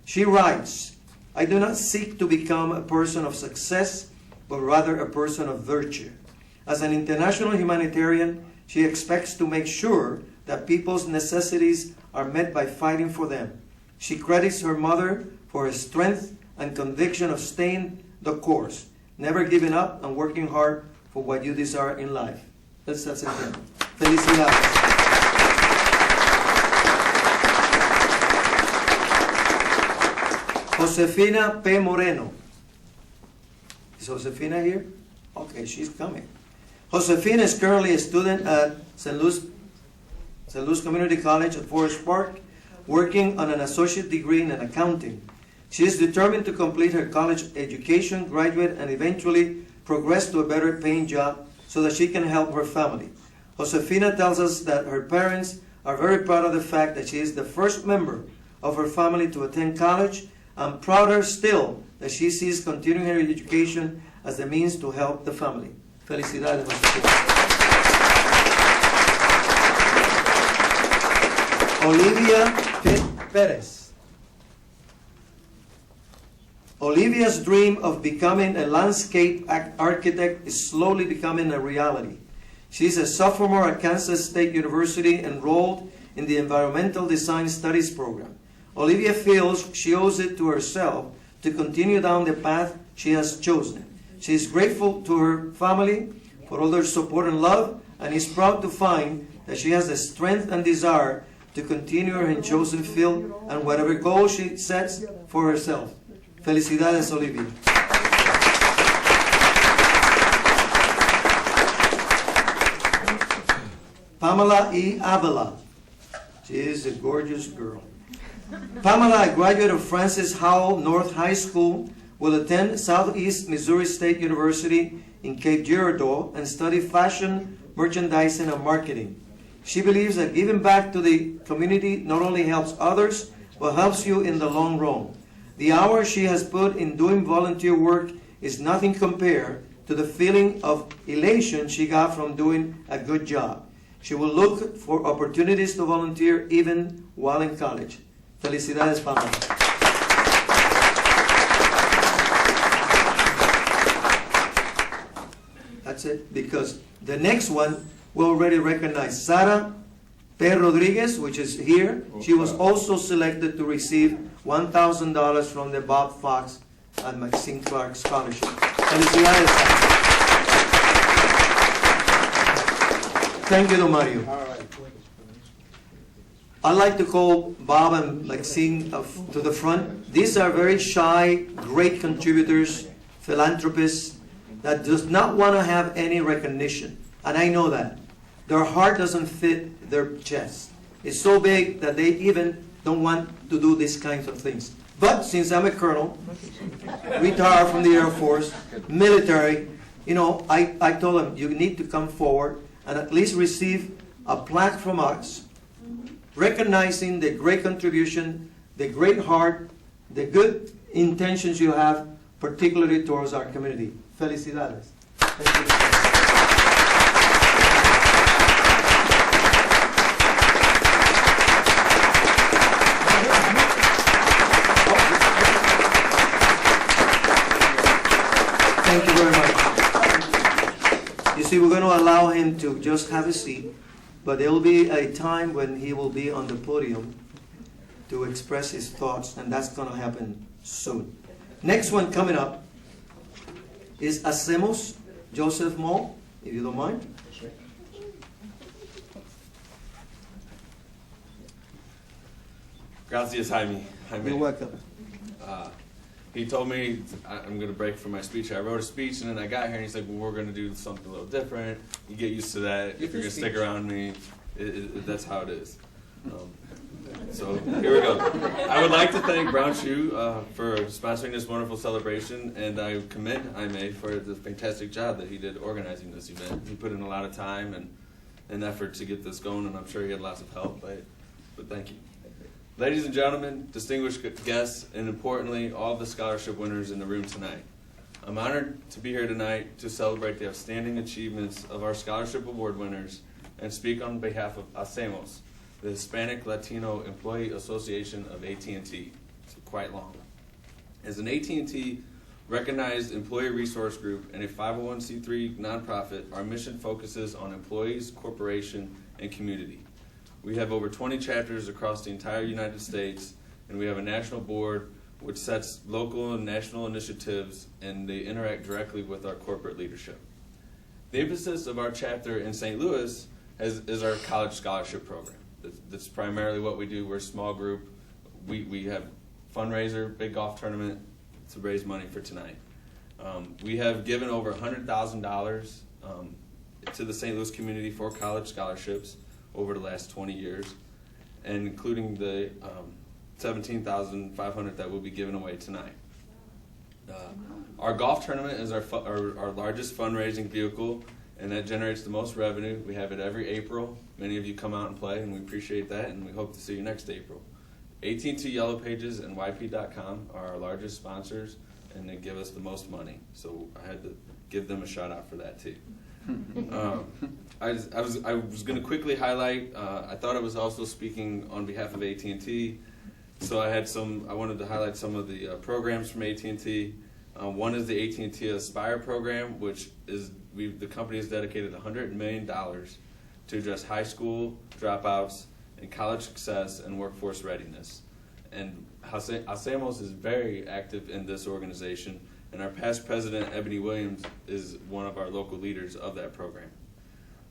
She writes, I do not seek to become a person of success, but rather a person of virtue. As an international humanitarian, she expects to make sure that people's necessities are met by fighting for them. She credits her mother for her strength and conviction of staying the course, never giving up and working hard for what you desire in life. Let's it again. Felicidades. Josefina P. Moreno. Is Josefina here? Okay, she's coming. Josefina is currently a student at St. Louis Community College at Forest Park, working on an associate degree in accounting. She is determined to complete her college education, graduate, and eventually progress to a better paying job so that she can help her family. Josefina tells us that her parents are very proud of the fact that she is the first member of her family to attend college, and prouder still that she sees continuing her education as the means to help the family. Felicidades, Josefina. Olivia Perez. Olivia's dream of becoming a landscape architect is slowly becoming a reality. She's a sophomore at Kansas State University, enrolled in the Environmental Design Studies program. Olivia feels she owes it to herself to continue down the path she has chosen. She is grateful to her family for all their support and love, and is proud to find that she has the strength and desire to continue her chosen field and whatever goal she sets for herself. Felicidades, Olivia. Pamela E. Avila. She is a gorgeous girl. Pamela, a graduate of Francis Howell North High School, will attend Southeast Missouri State University in Cape Girardeau and study fashion, merchandising, and marketing. She believes that giving back to the community not only helps others, but helps you in the long run. The hours she has put in doing volunteer work is nothing compared to the feeling of elation she got from doing a good job. She will look for opportunities to volunteer even while in college. Felicidades, Pamela. That's it, because the next one we already recognize. Sara P. Rodriguez, which is here. She was also selected to receive $1,000 from the Bob Fox and Maxine Clark Scholarship. Felicidades, Sara. Thank you, Mario. I'd like to call Bob and Maxine to the front. These are very shy, great contributors, philanthropists that does not want to have any recognition. And I know that. Their heart doesn't fit their chest. It's so big that they even don't want to do these kinds of things. But since I'm a colonel, retired from the Air Force, military, I told them, you need to come forward and at least receive a plaque from us, recognizing the great contribution, the great heart, the good intentions you have, particularly towards our community. Felicidades. Thank you. Thank you very much. You see, we're going to allow him to just have a seat, but there will be a time when he will be on the podium to express his thoughts, and that's going to happen soon. Next one coming up is Hacemos, Joseph Mo, if you don't mind. Gracias, Jaime. You're welcome. He told me I'm going to break from my speech. I wrote a speech, and then I got here, and he's like, well, we're going to do something a little different. You get used to that. If you're going to stick around me, that's how it is. So here we go. I would like to thank Brown Shoe for sponsoring this wonderful celebration, and I commend Jaime for the fantastic job that he did organizing this event. He put in a lot of time and effort to get this going, and I'm sure he had lots of help, but thank you. Ladies and gentlemen, distinguished guests, and importantly, all the scholarship winners in the room tonight. I'm honored to be here tonight to celebrate the outstanding achievements of our scholarship award winners and speak on behalf of Hacemos, the Hispanic Latino Employee Association of AT&T. It's quite long. As an AT&T recognized employee resource group and a 501c3 nonprofit, our mission focuses on employees, corporation, and community. We have over 20 chapters across the entire United States, and we have a national board which sets local and national initiatives, and they interact directly with our corporate leadership. The emphasis of our chapter in St. Louis is our college scholarship program. That's primarily what we do. We're a small group. We have fundraiser, big golf tournament to raise money for tonight. We have given over $100,000 to the St. Louis community for college scholarships over the last 20 years, and including the $17,500 that will be given away tonight. Our golf tournament is our largest fundraising vehicle, and that generates the most revenue. We have it every April. Many of you come out and play, and we appreciate that, and we hope to see you next April. AT&T Yellow Pages and YP.com are our largest sponsors, and they give us the most money, so I had to give them a shout out for that too. I was going to quickly highlight. I thought I was also speaking on behalf of AT&T, so I wanted to highlight some of the programs from AT&T. One is the AT&T Aspire program, which is the company has dedicated $100 million to address high school dropouts and college success and workforce readiness. And Hacemos is very active in this organization, and our past president, Ebony Williams, is one of our local leaders of that program.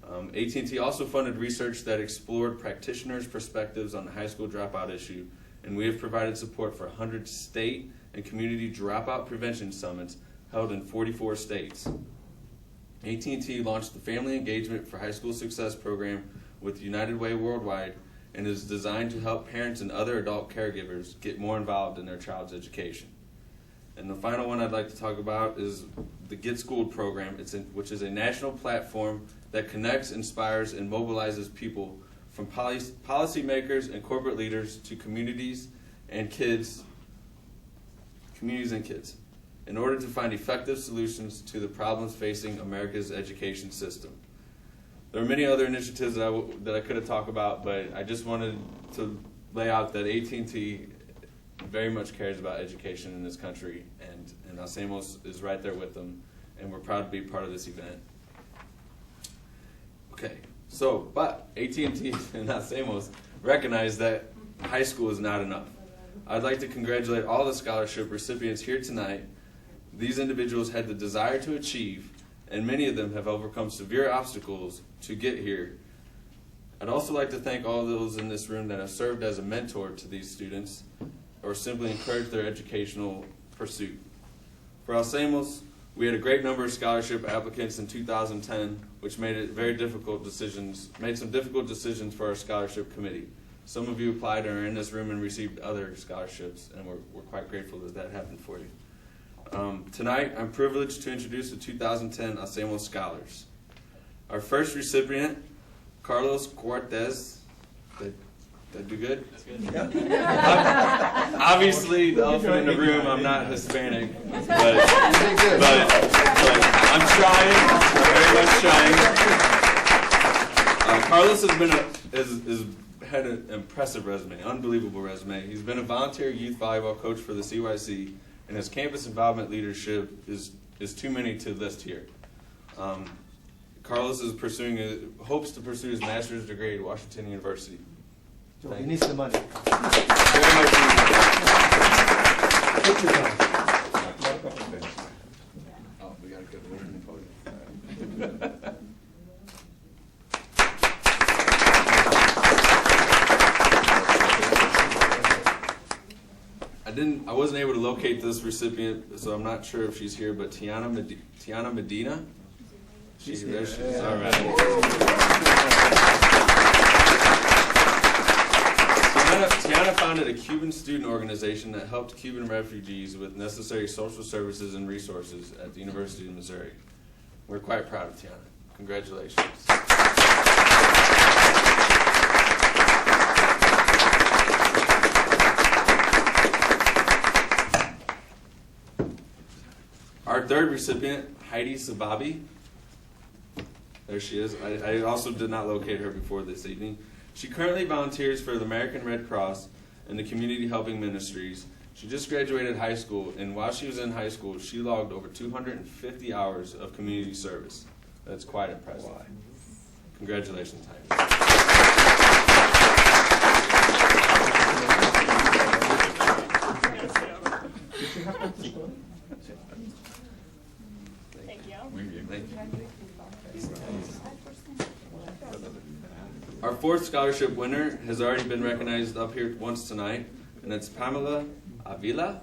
AT&T also funded research that explored practitioners' perspectives on the high school dropout issue, and we have provided support for 100 state and community dropout prevention summits held in 44 states. AT&T launched the Family Engagement for High School Success program with United Way Worldwide, and is designed to help parents and other adult caregivers get more involved in their child's education. And the final one I'd like to talk about is the Get Schooled program, which is a national platform that connects, inspires, and mobilizes people from policymakers and corporate leaders to communities and kids in order to find effective solutions to the problems facing America's education system. There are many other initiatives that I could have talked about, but I just wanted to lay out that AT&T very much cares about education in this country, and Hacemos is right there with them, and we're proud to be part of this event. Okay, but AT&T and Hacemos recognize that high school is not enough. I'd like to congratulate all the scholarship recipients here tonight. These individuals had the desire to achieve, and many of them have overcome severe obstacles to get here. I'd also like to thank all those in this room that have served as a mentor to these students or simply encouraged their educational pursuit. For Hacemos, we had a great number of scholarship applicants in 2010, which made some difficult decisions for our scholarship committee. Some of you applied and are in this room and received other scholarships, and we're quite grateful that happened for you. Tonight, I'm privileged to introduce the 2010 Hacemos Scholars. Our first recipient, Carlos Cortez. That'd be good. Yeah. Obviously, the elephant in the room, I'm not Hispanic, but I'm trying. I'm very much trying. Carlos has had an impressive resume, unbelievable resume. He's been a volunteer youth volleyball coach for the CYC, and his campus involvement leadership is too many to list here. Carlos is hopes to pursue his master's degree at Washington University. So he needs the money. Very much needed. Take your time. Oh, we got to get away from the podium. I wasn't able to locate this recipient, so I'm not sure if she's here, but Tiana Medina? There she is. All right. Tiana founded a Cuban student organization that helped Cuban refugees with necessary social services and resources at the University of Missouri. We're quite proud of Tiana. Congratulations. Our third recipient, Heidi Sababi. There she is. I also did not locate her before this evening. She currently volunteers for the American Red Cross and the Community Helping Ministries. She just graduated high school, and while she was in high school, she logged over 250 hours of community service. That's quite impressive. Congratulations, Heidi. Thank you. Thank you. Our fourth scholarship winner has already been recognized up here once tonight, and it's Pamela Avila.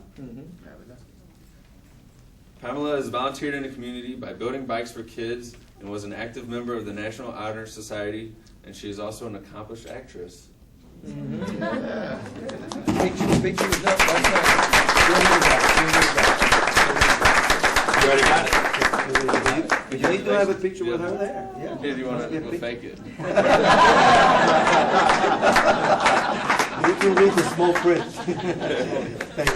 Pamela has volunteered in the community by building bikes for kids and was an active member of the National Honor Society, and she is also an accomplished actress. Picture is not. You already got it. But you need to have a picture with her there. Yeah. Here, do you want to fake it? You can read the small print. Thank you.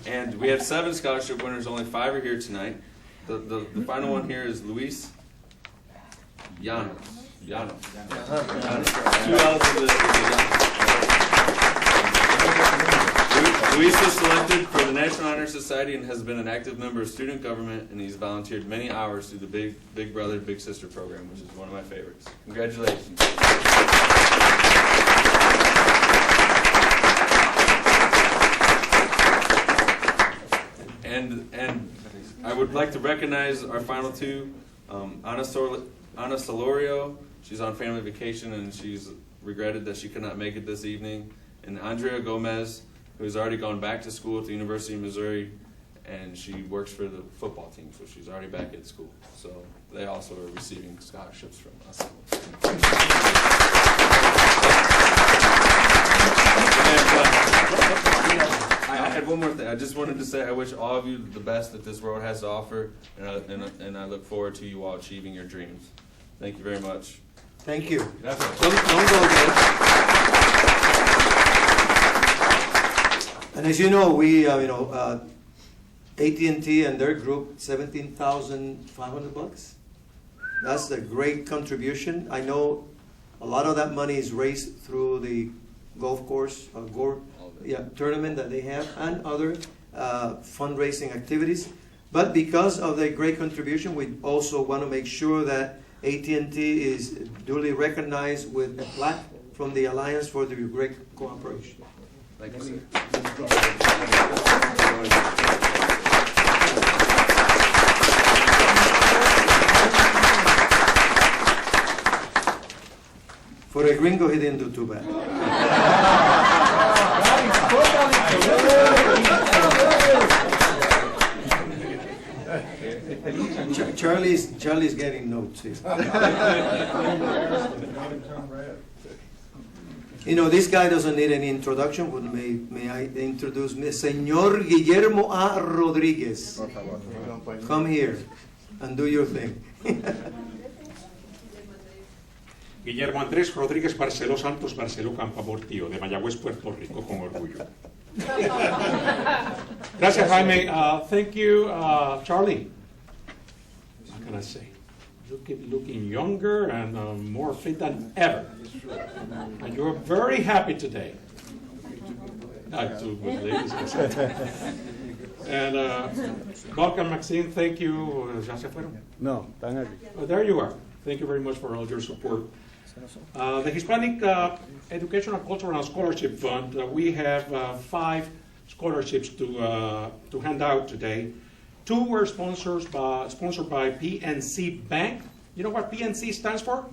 Okay. And we have 7 scholarship winners. Only 5 are here tonight. The final one here is Luis Llanos. Llanos. 2 L's in the Luis was selected for the National Honor Society and has been an active member of student government, and he's volunteered many hours through the Big Brother, Big Sister program, which is one of my favorites. Congratulations. And I would like to recognize our final 2, Ana Solorio. She's on family vacation, and she's regretted that she could not make it this evening. And Andrea Gomez, who's already gone back to school at the University of Missouri, and she works for the football team, so she's already back at school. So they also are receiving scholarships from us. I had one more thing. I just wanted to say I wish all of you the best that this world has to offer, and I look forward to you all achieving your dreams. Thank you very much. Thank you. Don't go And as you know, we, AT&T and their group, $17,500. That's a great contribution. I know a lot of that money is raised through the golf course tournament that they have and other fundraising activities. But because of their great contribution, we also want to make sure that AT&T is duly recognized with a plaque from the Alliance for the Great Cooperation. Thank you, sir. For a gringo, he didn't do too bad. Charlie's getting notes here. This guy doesn't need any introduction, but may I introduce Señor Guillermo A. Rodriguez. Come here and do your thing. Guillermo Andrés Rodríguez Barceló Santos Barceló Campamortío, de Mayagüez, Puerto Rico, con orgullo. Gracias, Jaime. Thank you, Charlie. What can I say? You keep looking younger and more fit than ever. And you're very happy today. Not too good, ladies. And Malcolm, Maxine, thank you. ¿Ya se fueron? No, están aquí. Oh, there you are. Thank you very much for all your support. The Hispanic Educational, Cultural, and Scholarship Fund, we have 5 scholarships to hand out today. 2 were sponsored by PNC Bank. You know what PNC stands for?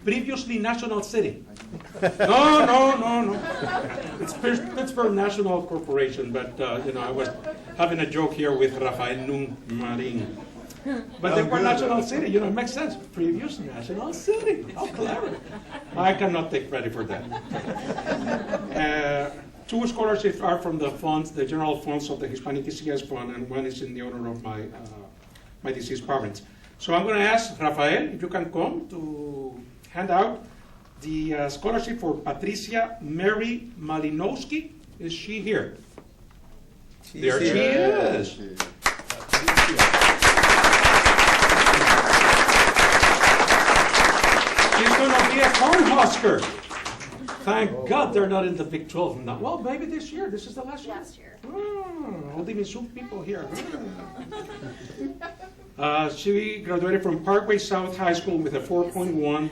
Previously National City. No. It's Pittsburgh National Corporation, but I was having a joke here with Rafael Nun Marin. But they were National City, it makes sense. Previous National City. How clever. I cannot take credit for that. 2 scholarships are from the funds, the general funds of the Hispanic ECS Fund, and 1 is in the honor of my deceased parents. So I'm going to ask Rafael if you can come to hand out the scholarship for Patricia Mary Malinowski. Is she here? There she is. She's going to be a Cornhusker. Thank God they're not in the Big 12 now. Well, maybe this year. This is the last year. All the Mizzou people here. She graduated from Parkway South High School with a 4.1,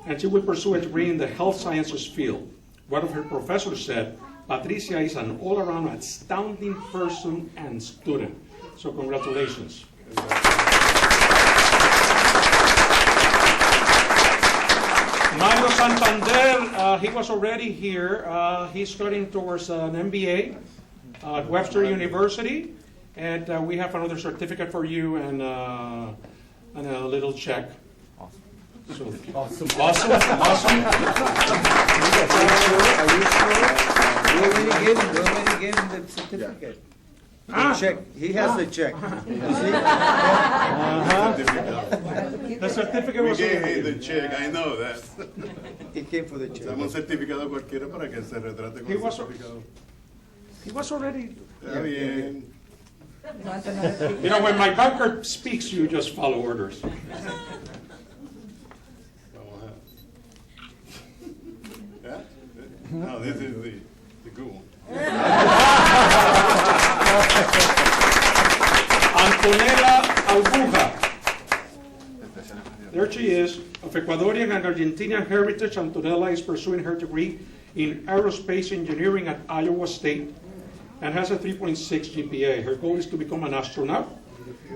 and she will pursue a degree in the health sciences field. One of her professors said, Patricia is an all-around astounding person and student. So congratulations. Mario Santander, he was already here. He's studying towards an MBA at Webster University. And we have another certificate for you and a little check. Awesome. Awesome. Are you sure? We already gave him the certificate. The check. He has the check. You see? The certificate was we gave him the check. I know that. He came for the check. Damos certificado cualquiera para que se retrate con el certificado. He was already. Está bien. When my banker speaks, you just follow orders. Yeah? No, this is the good one. Antonella Albuja. There she is. Of Ecuadorian and Argentinian heritage, Antonella is pursuing her degree in aerospace engineering at Iowa State and has a 3.6 GPA. Her goal is to become an astronaut.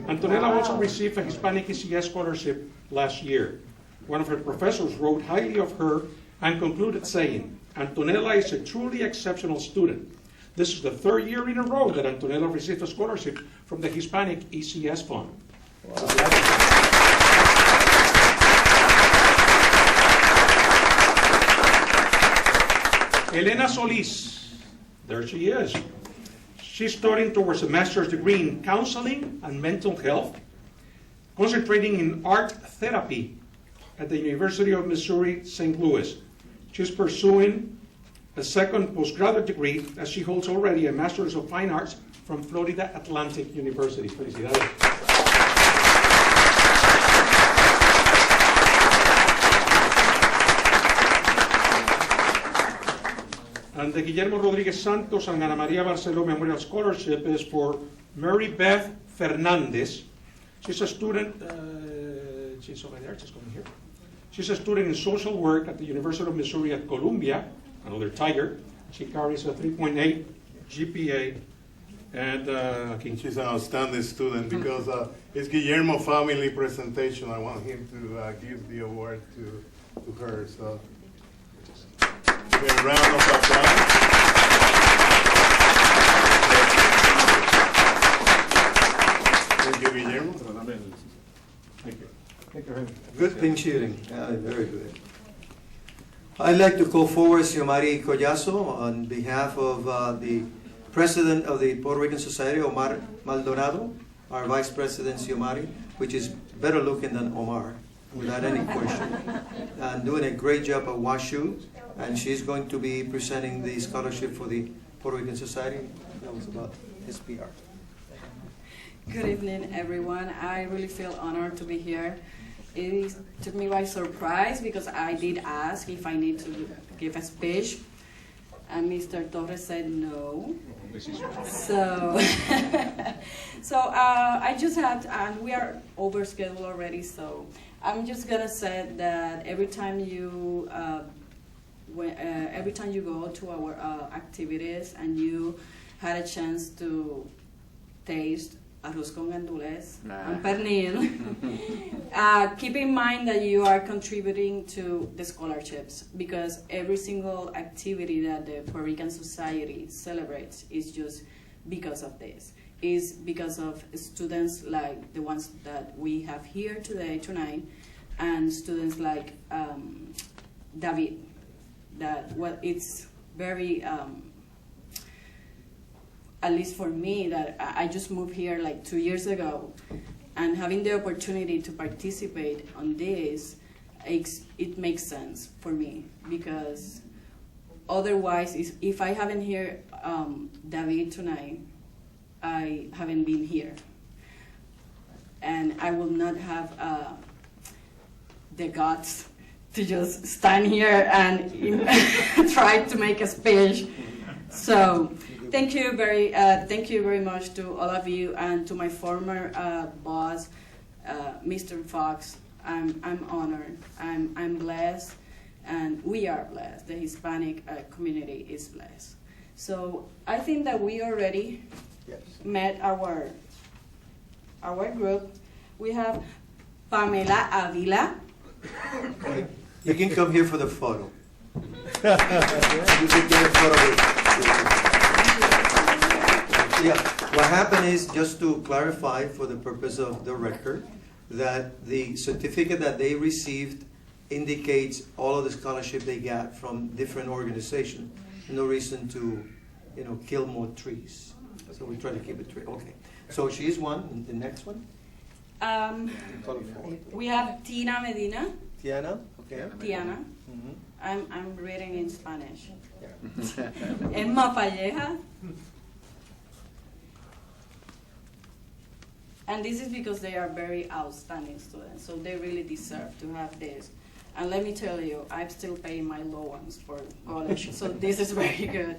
Antonella also received a Hispanic ECS scholarship last year. One of her professors wrote highly of her and concluded saying, Antonella is a truly exceptional student. This is the 3rd year in a row that Antonella received a scholarship from the Hispanic ECS Fund. Wow. Elena Solis, there she is. She's studying towards a master's degree in counseling and mental health, concentrating in art therapy at the University of Missouri, St. Louis. She's pursuing a 2nd postgraduate degree as she holds already a Master's of Fine Arts from Florida Atlantic University. Felicidades. And the Guillermo Rodríguez Santos and Ana María Barceló Memorial Scholarship is for Mary Beth Fernandez. She's a student, she's over there, she's coming here. She's a student in social work at the University of Missouri at Columbia, another Tiger. She carries a 3.8 GPA. And she's an outstanding student because it's Guillermo family presentation. I want him to give the award to her. So, a round of applause. Thank you, Guillermo. Thank you. Good pin shooting. Very good. I'd like to call forward Xiomari Collazo on behalf of the President of the Puerto Rican Society, Omar Maldonado, our Vice President Xiomari, which is better looking than Omar. without any question, and doing a great job at WashU. And she's going to be presenting the scholarship for the Puerto Rican Society. That was about his PR. Good evening, everyone. I really feel honored to be here. It took me by surprise because I did ask if I need to give a speech, and Mr. Torres said no. So, I just had, and we are over schedule already. So I'm just gonna say that every time you go to our activities and you had a chance to taste arroz con gandules and pernil, keep in mind that you are contributing to the scholarships, because every single activity that the Puerto Rican Society celebrates is just because of this. Is because of students like the ones that we have here tonight, and students like David. It's very at least for me, that I just moved here like 2 years ago, and having the opportunity to participate on this, it makes sense for me, because otherwise, if I haven't heard David tonight, I haven't been here. And I will not have the guts to just stand here and try to make a speech. So thank you very much to all of you, and to my former boss, Mr. Fox. I'm honored. I'm blessed, and we are blessed. The Hispanic community is blessed. So I think that we already met our group. We have Pamela Avila. You can come here for the photo. You can get a photo with. Yeah, what happened is, just to clarify for the purpose of the record, that the certificate that they received indicates all of the scholarship they got from different organizations. No reason to, kill more trees. So we try to keep it tree. Okay. So she is one. And the next one? We have Tina Medina. Tiana. Okay. Tiana. Mm-hmm. I'm reading in Spanish. Emma Palleja. And this is because they are very outstanding students, so they really deserve to have this. And let me tell you, I'm still paying my loans for college, so this is very good.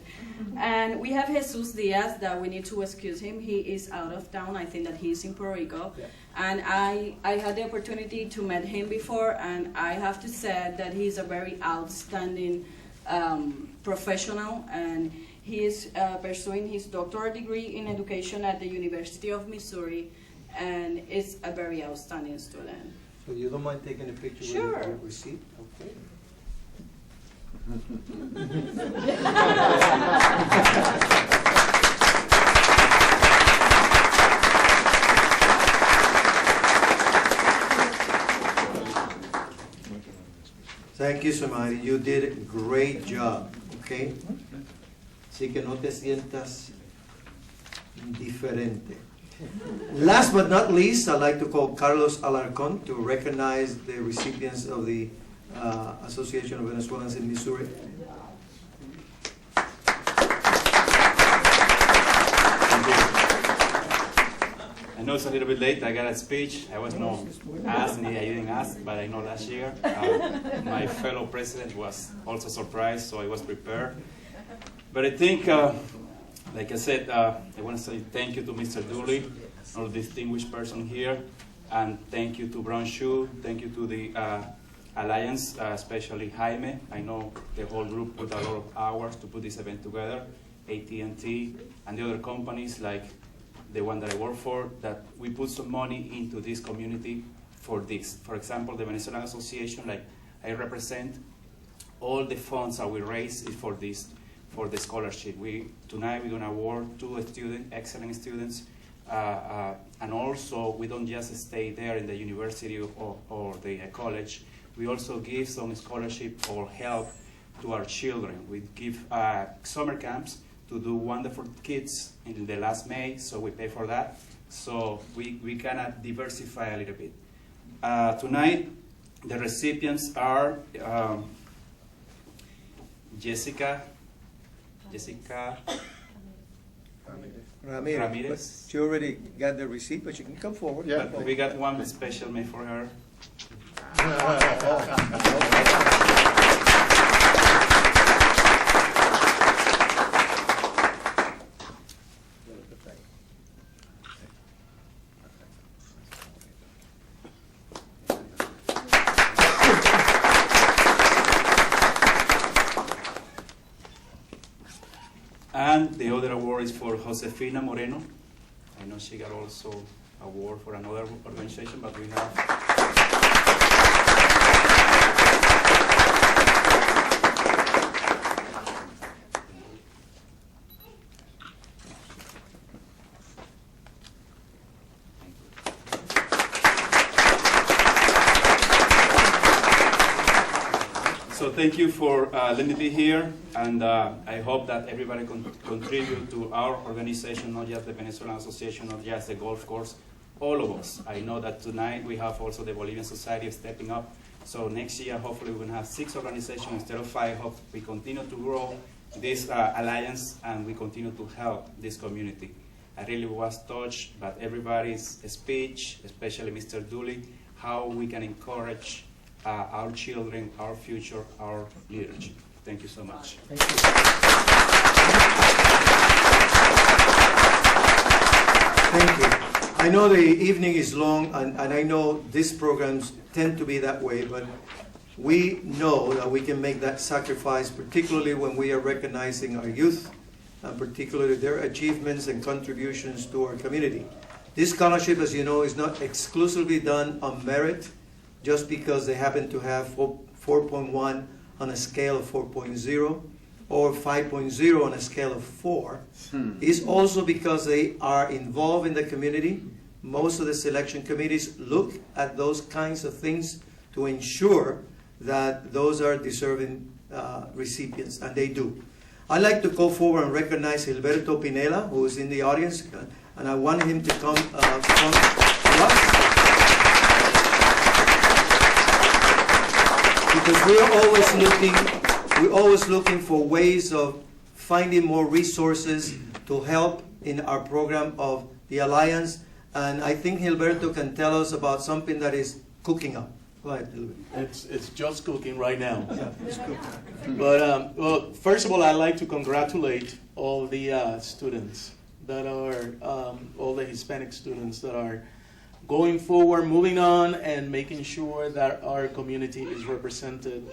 And we have Jesus Diaz, that we need to excuse him. He is out of town. I think that he's in Puerto Rico. Yeah. And I had the opportunity to meet him before, and I have to say that he's a very outstanding professional, and he is pursuing his doctoral degree in education at the University of Missouri, and is a very outstanding student. So you don't mind taking a picture Sure. with your receipt? Okay. Thank you, Samari. You did a great job, okay? Así que no te sientas diferente. Last but not least, I'd like to call Carlos Alarcón to recognize the recipients of the Association of Venezuelans in Missouri. I know it's a little bit late. I got a speech. I was not asked, I didn't ask, but I know last year my fellow president was also surprised, so I was prepared. But I think, like I said, I want to say thank you to Mr. Dooley, our distinguished person here, and thank you to Brown Shoe, thank you to the Alliance, especially Jaime. I know the whole group put a lot of hours to put this event together, AT&T, and the other companies like the one that I work for, that we put some money into this community for this. For example, the Venezuelan Association, like I represent, all the funds that we raise is for this, for the scholarship. Tonight we're gonna award 2 excellent students, and also we don't just stay there in the university or the college. We also give some scholarship or help to our children. We give summer camps to do wonderful kids in the last May, so we pay for that. So we kind of diversify a little bit. Tonight, The recipients are Jessica Ramirez. But you already got the receipt, but you can come forward. Yeah. But we got one special made for her. And the other award is for Josefina Moreno. I know she got also an award for another organization, but we have. So thank you for letting me be here, and I hope that everybody contribute to our organization, not just the Venezuelan Association, not just the golf course, all of us. I know that tonight we have also the Bolivian Society stepping up, so next year hopefully we're going to have 6 organizations instead of 5. Hope we continue to grow this alliance and we continue to help this community. I really was touched by everybody's speech, especially Mr. Dooley, how we can encourage our children, our future, our leadership. Thank you so much. Thank you. Thank you. I know the evening is long, and I know these programs tend to be that way, but we know that we can make that sacrifice, particularly when we are recognizing our youth, and particularly their achievements and contributions to our community. This scholarship, as you know, is not exclusively done on merit, just because they happen to have 4.1 on a scale of 4.0 or 5.0 on a scale of 4. It's also because they are involved in the community. Most of the selection committees look at those kinds of things to ensure that those are deserving recipients, and they do. I'd like to go forward and recognize Gilberto Pinela, who is in the audience, and I want him to come to us. Because we're always looking for ways of finding more resources to help in our program of the Alliance. And I think Gilberto can tell us about something that is cooking up. Go ahead, Gilberto. It's just cooking right now. Yeah, it's cooking. But well, first of all, I'd like to congratulate all the students that are, all the Hispanic students that are going forward, moving on, and making sure that our community is represented.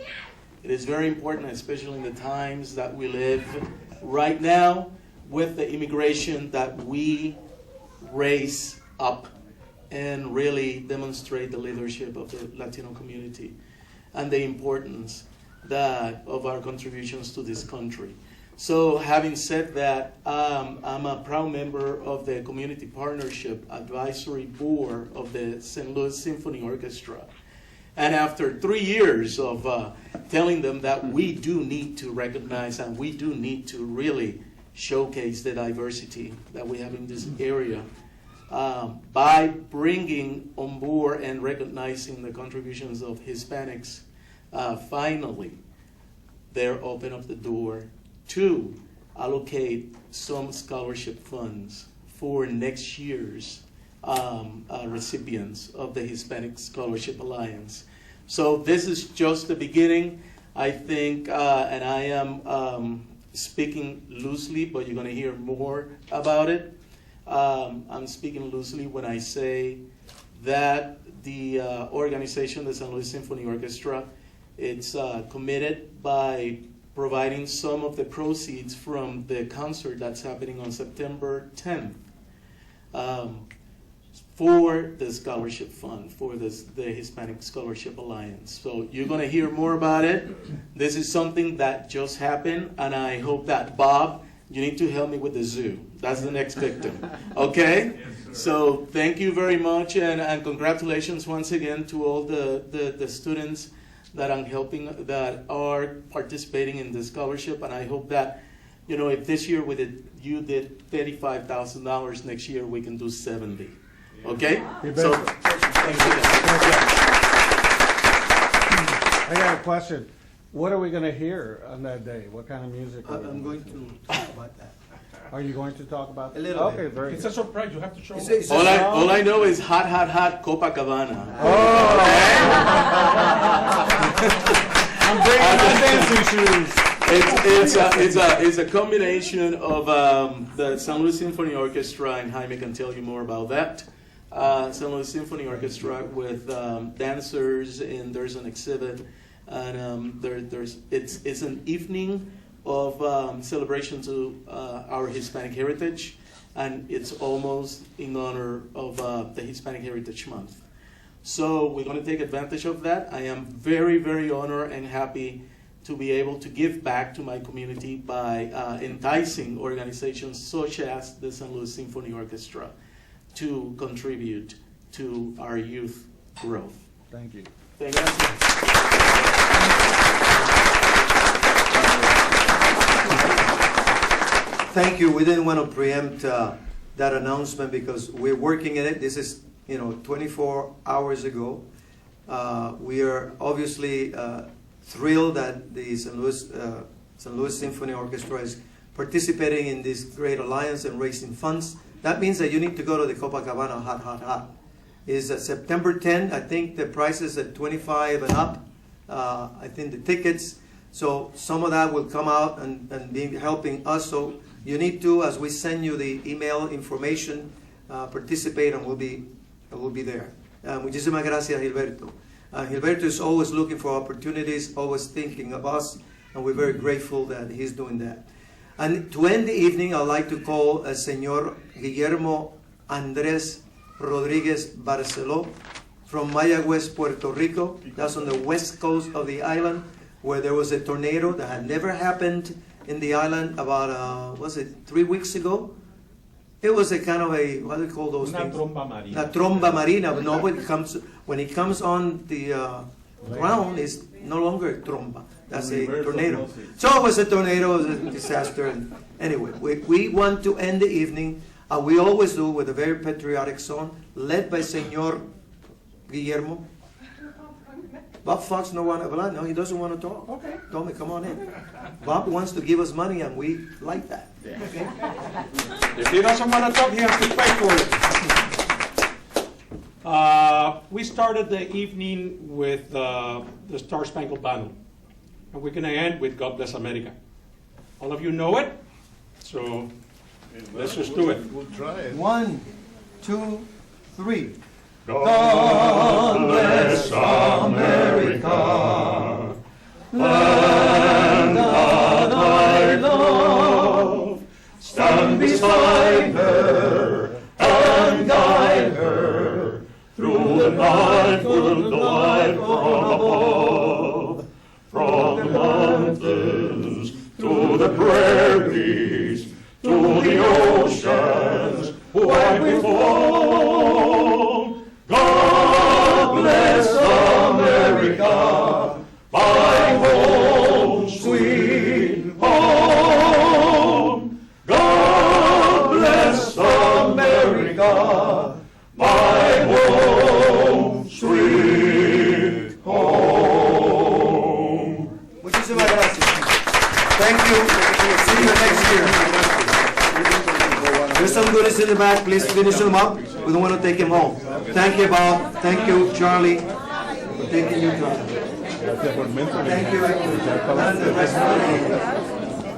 It is very important, especially in the times that we live right now, with the immigration, that we raise up and really demonstrate the leadership of the Latino community and the importance of our contributions to this country. So having said that, I'm a proud member of the Community Partnership Advisory Board of the St. Louis Symphony Orchestra. And after 3 years of telling them that we do need to recognize and we do need to really showcase the diversity that we have in this area, by bringing on board and recognizing the contributions of Hispanics, finally, they're open up the door to allocate some scholarship funds for next year's recipients of the Hispanic Scholarship Alliance. So this is just the beginning, I think, and I am speaking loosely, but you're going to hear more about it. I'm speaking loosely when I say that the organization, the St. Louis Symphony Orchestra, it's committed by providing some of the proceeds from the concert that's happening on September 10th for the scholarship fund, for the Hispanic Scholarship Alliance. So you're going to hear more about it. This is something that just happened, and I hope that, Bob, you need to help me with the zoo. That's the next victim. Okay? So thank you very much, and congratulations once again to all the students that I'm helping, that are participating in the scholarship. And I hope that, you know, if this year you did $35,000, next year we can do 70. Okay? So, thank you. I got a question. What are we going to hear on that day? What kind of music? I'm going to talk about that. Are you going to talk about that? A little Okay, bit. very It's good. a surprise. You have to show up. All I know is hot, hot, hot Copacabana. I'm bringing my dancing shoes. It's a combination of the San Luis Symphony Orchestra, and Jaime can tell you more about that. San Luis Symphony Orchestra with dancers, and there's an exhibit, and it's an evening of celebration to our Hispanic heritage, and it's almost in honor of the Hispanic Heritage Month. So we're going to take advantage of that. I am very, very honored and happy to be able to give back to my community by enticing organizations such as the San Luis Symphony Orchestra to contribute to our youth growth. Thank you. Thank you. Thank you. We didn't want to preempt that announcement because we're working in it. This is, 24 hours ago. We are obviously thrilled that the San Luis Symphony Orchestra is participating in this great alliance and raising funds. That means that you need to go to the Copacabana Hot, Hot, Hot. It's September 10th. I think the price is at 25 and up. I think the tickets. So some of that will come out and be helping us. So you need to, as we send you the email information, participate, and we'll be there. Muchísimas gracias, Gilberto. Gilberto is always looking for opportunities, always thinking of us, and we're very grateful that he's doing that. And to end the evening, I'd like to call Señor Guillermo Andrés Rodríguez Barceló from Mayagüez, Puerto Rico. That's on the west coast of the island, where there was a tornado that had never happened in the island about, 3 weeks ago? It was a kind of a, what do you call those things? Tromba marina. Una tromba marina, but no, when it comes on the ground, it's no longer a tromba. That's a tornado. So it was a tornado, it was a disaster. And anyway, we want to end the evening, we always do, with a very patriotic song, led by Señor Guillermo. Bob Fox no want to hablar. No, he doesn't want to talk. Okay. Told me, come on in. Bob wants to give us money, and we like that. Okay? If he doesn't want to talk, he has to pay for it. We started the evening with the Star Spangled Banner, and we're going to end with God Bless America. All of you know it, so let's just do it. We'll try it. 1, 2, 3. God bless America, land that I love. Stand beside her and guide her through the night, through the light from above. From the mountains to the prairies, to the oceans wide with foam. God bless America, my home, sweet home. God bless America, my home, sweet home. Muchísimas gracias. Thank you. See you next year. There's some goodies in the back. Please finish them up. We don't want to take him home. Thank you, Bob. Thank you, Charlie. Thank you, Charlie. Thank you. And the rest of the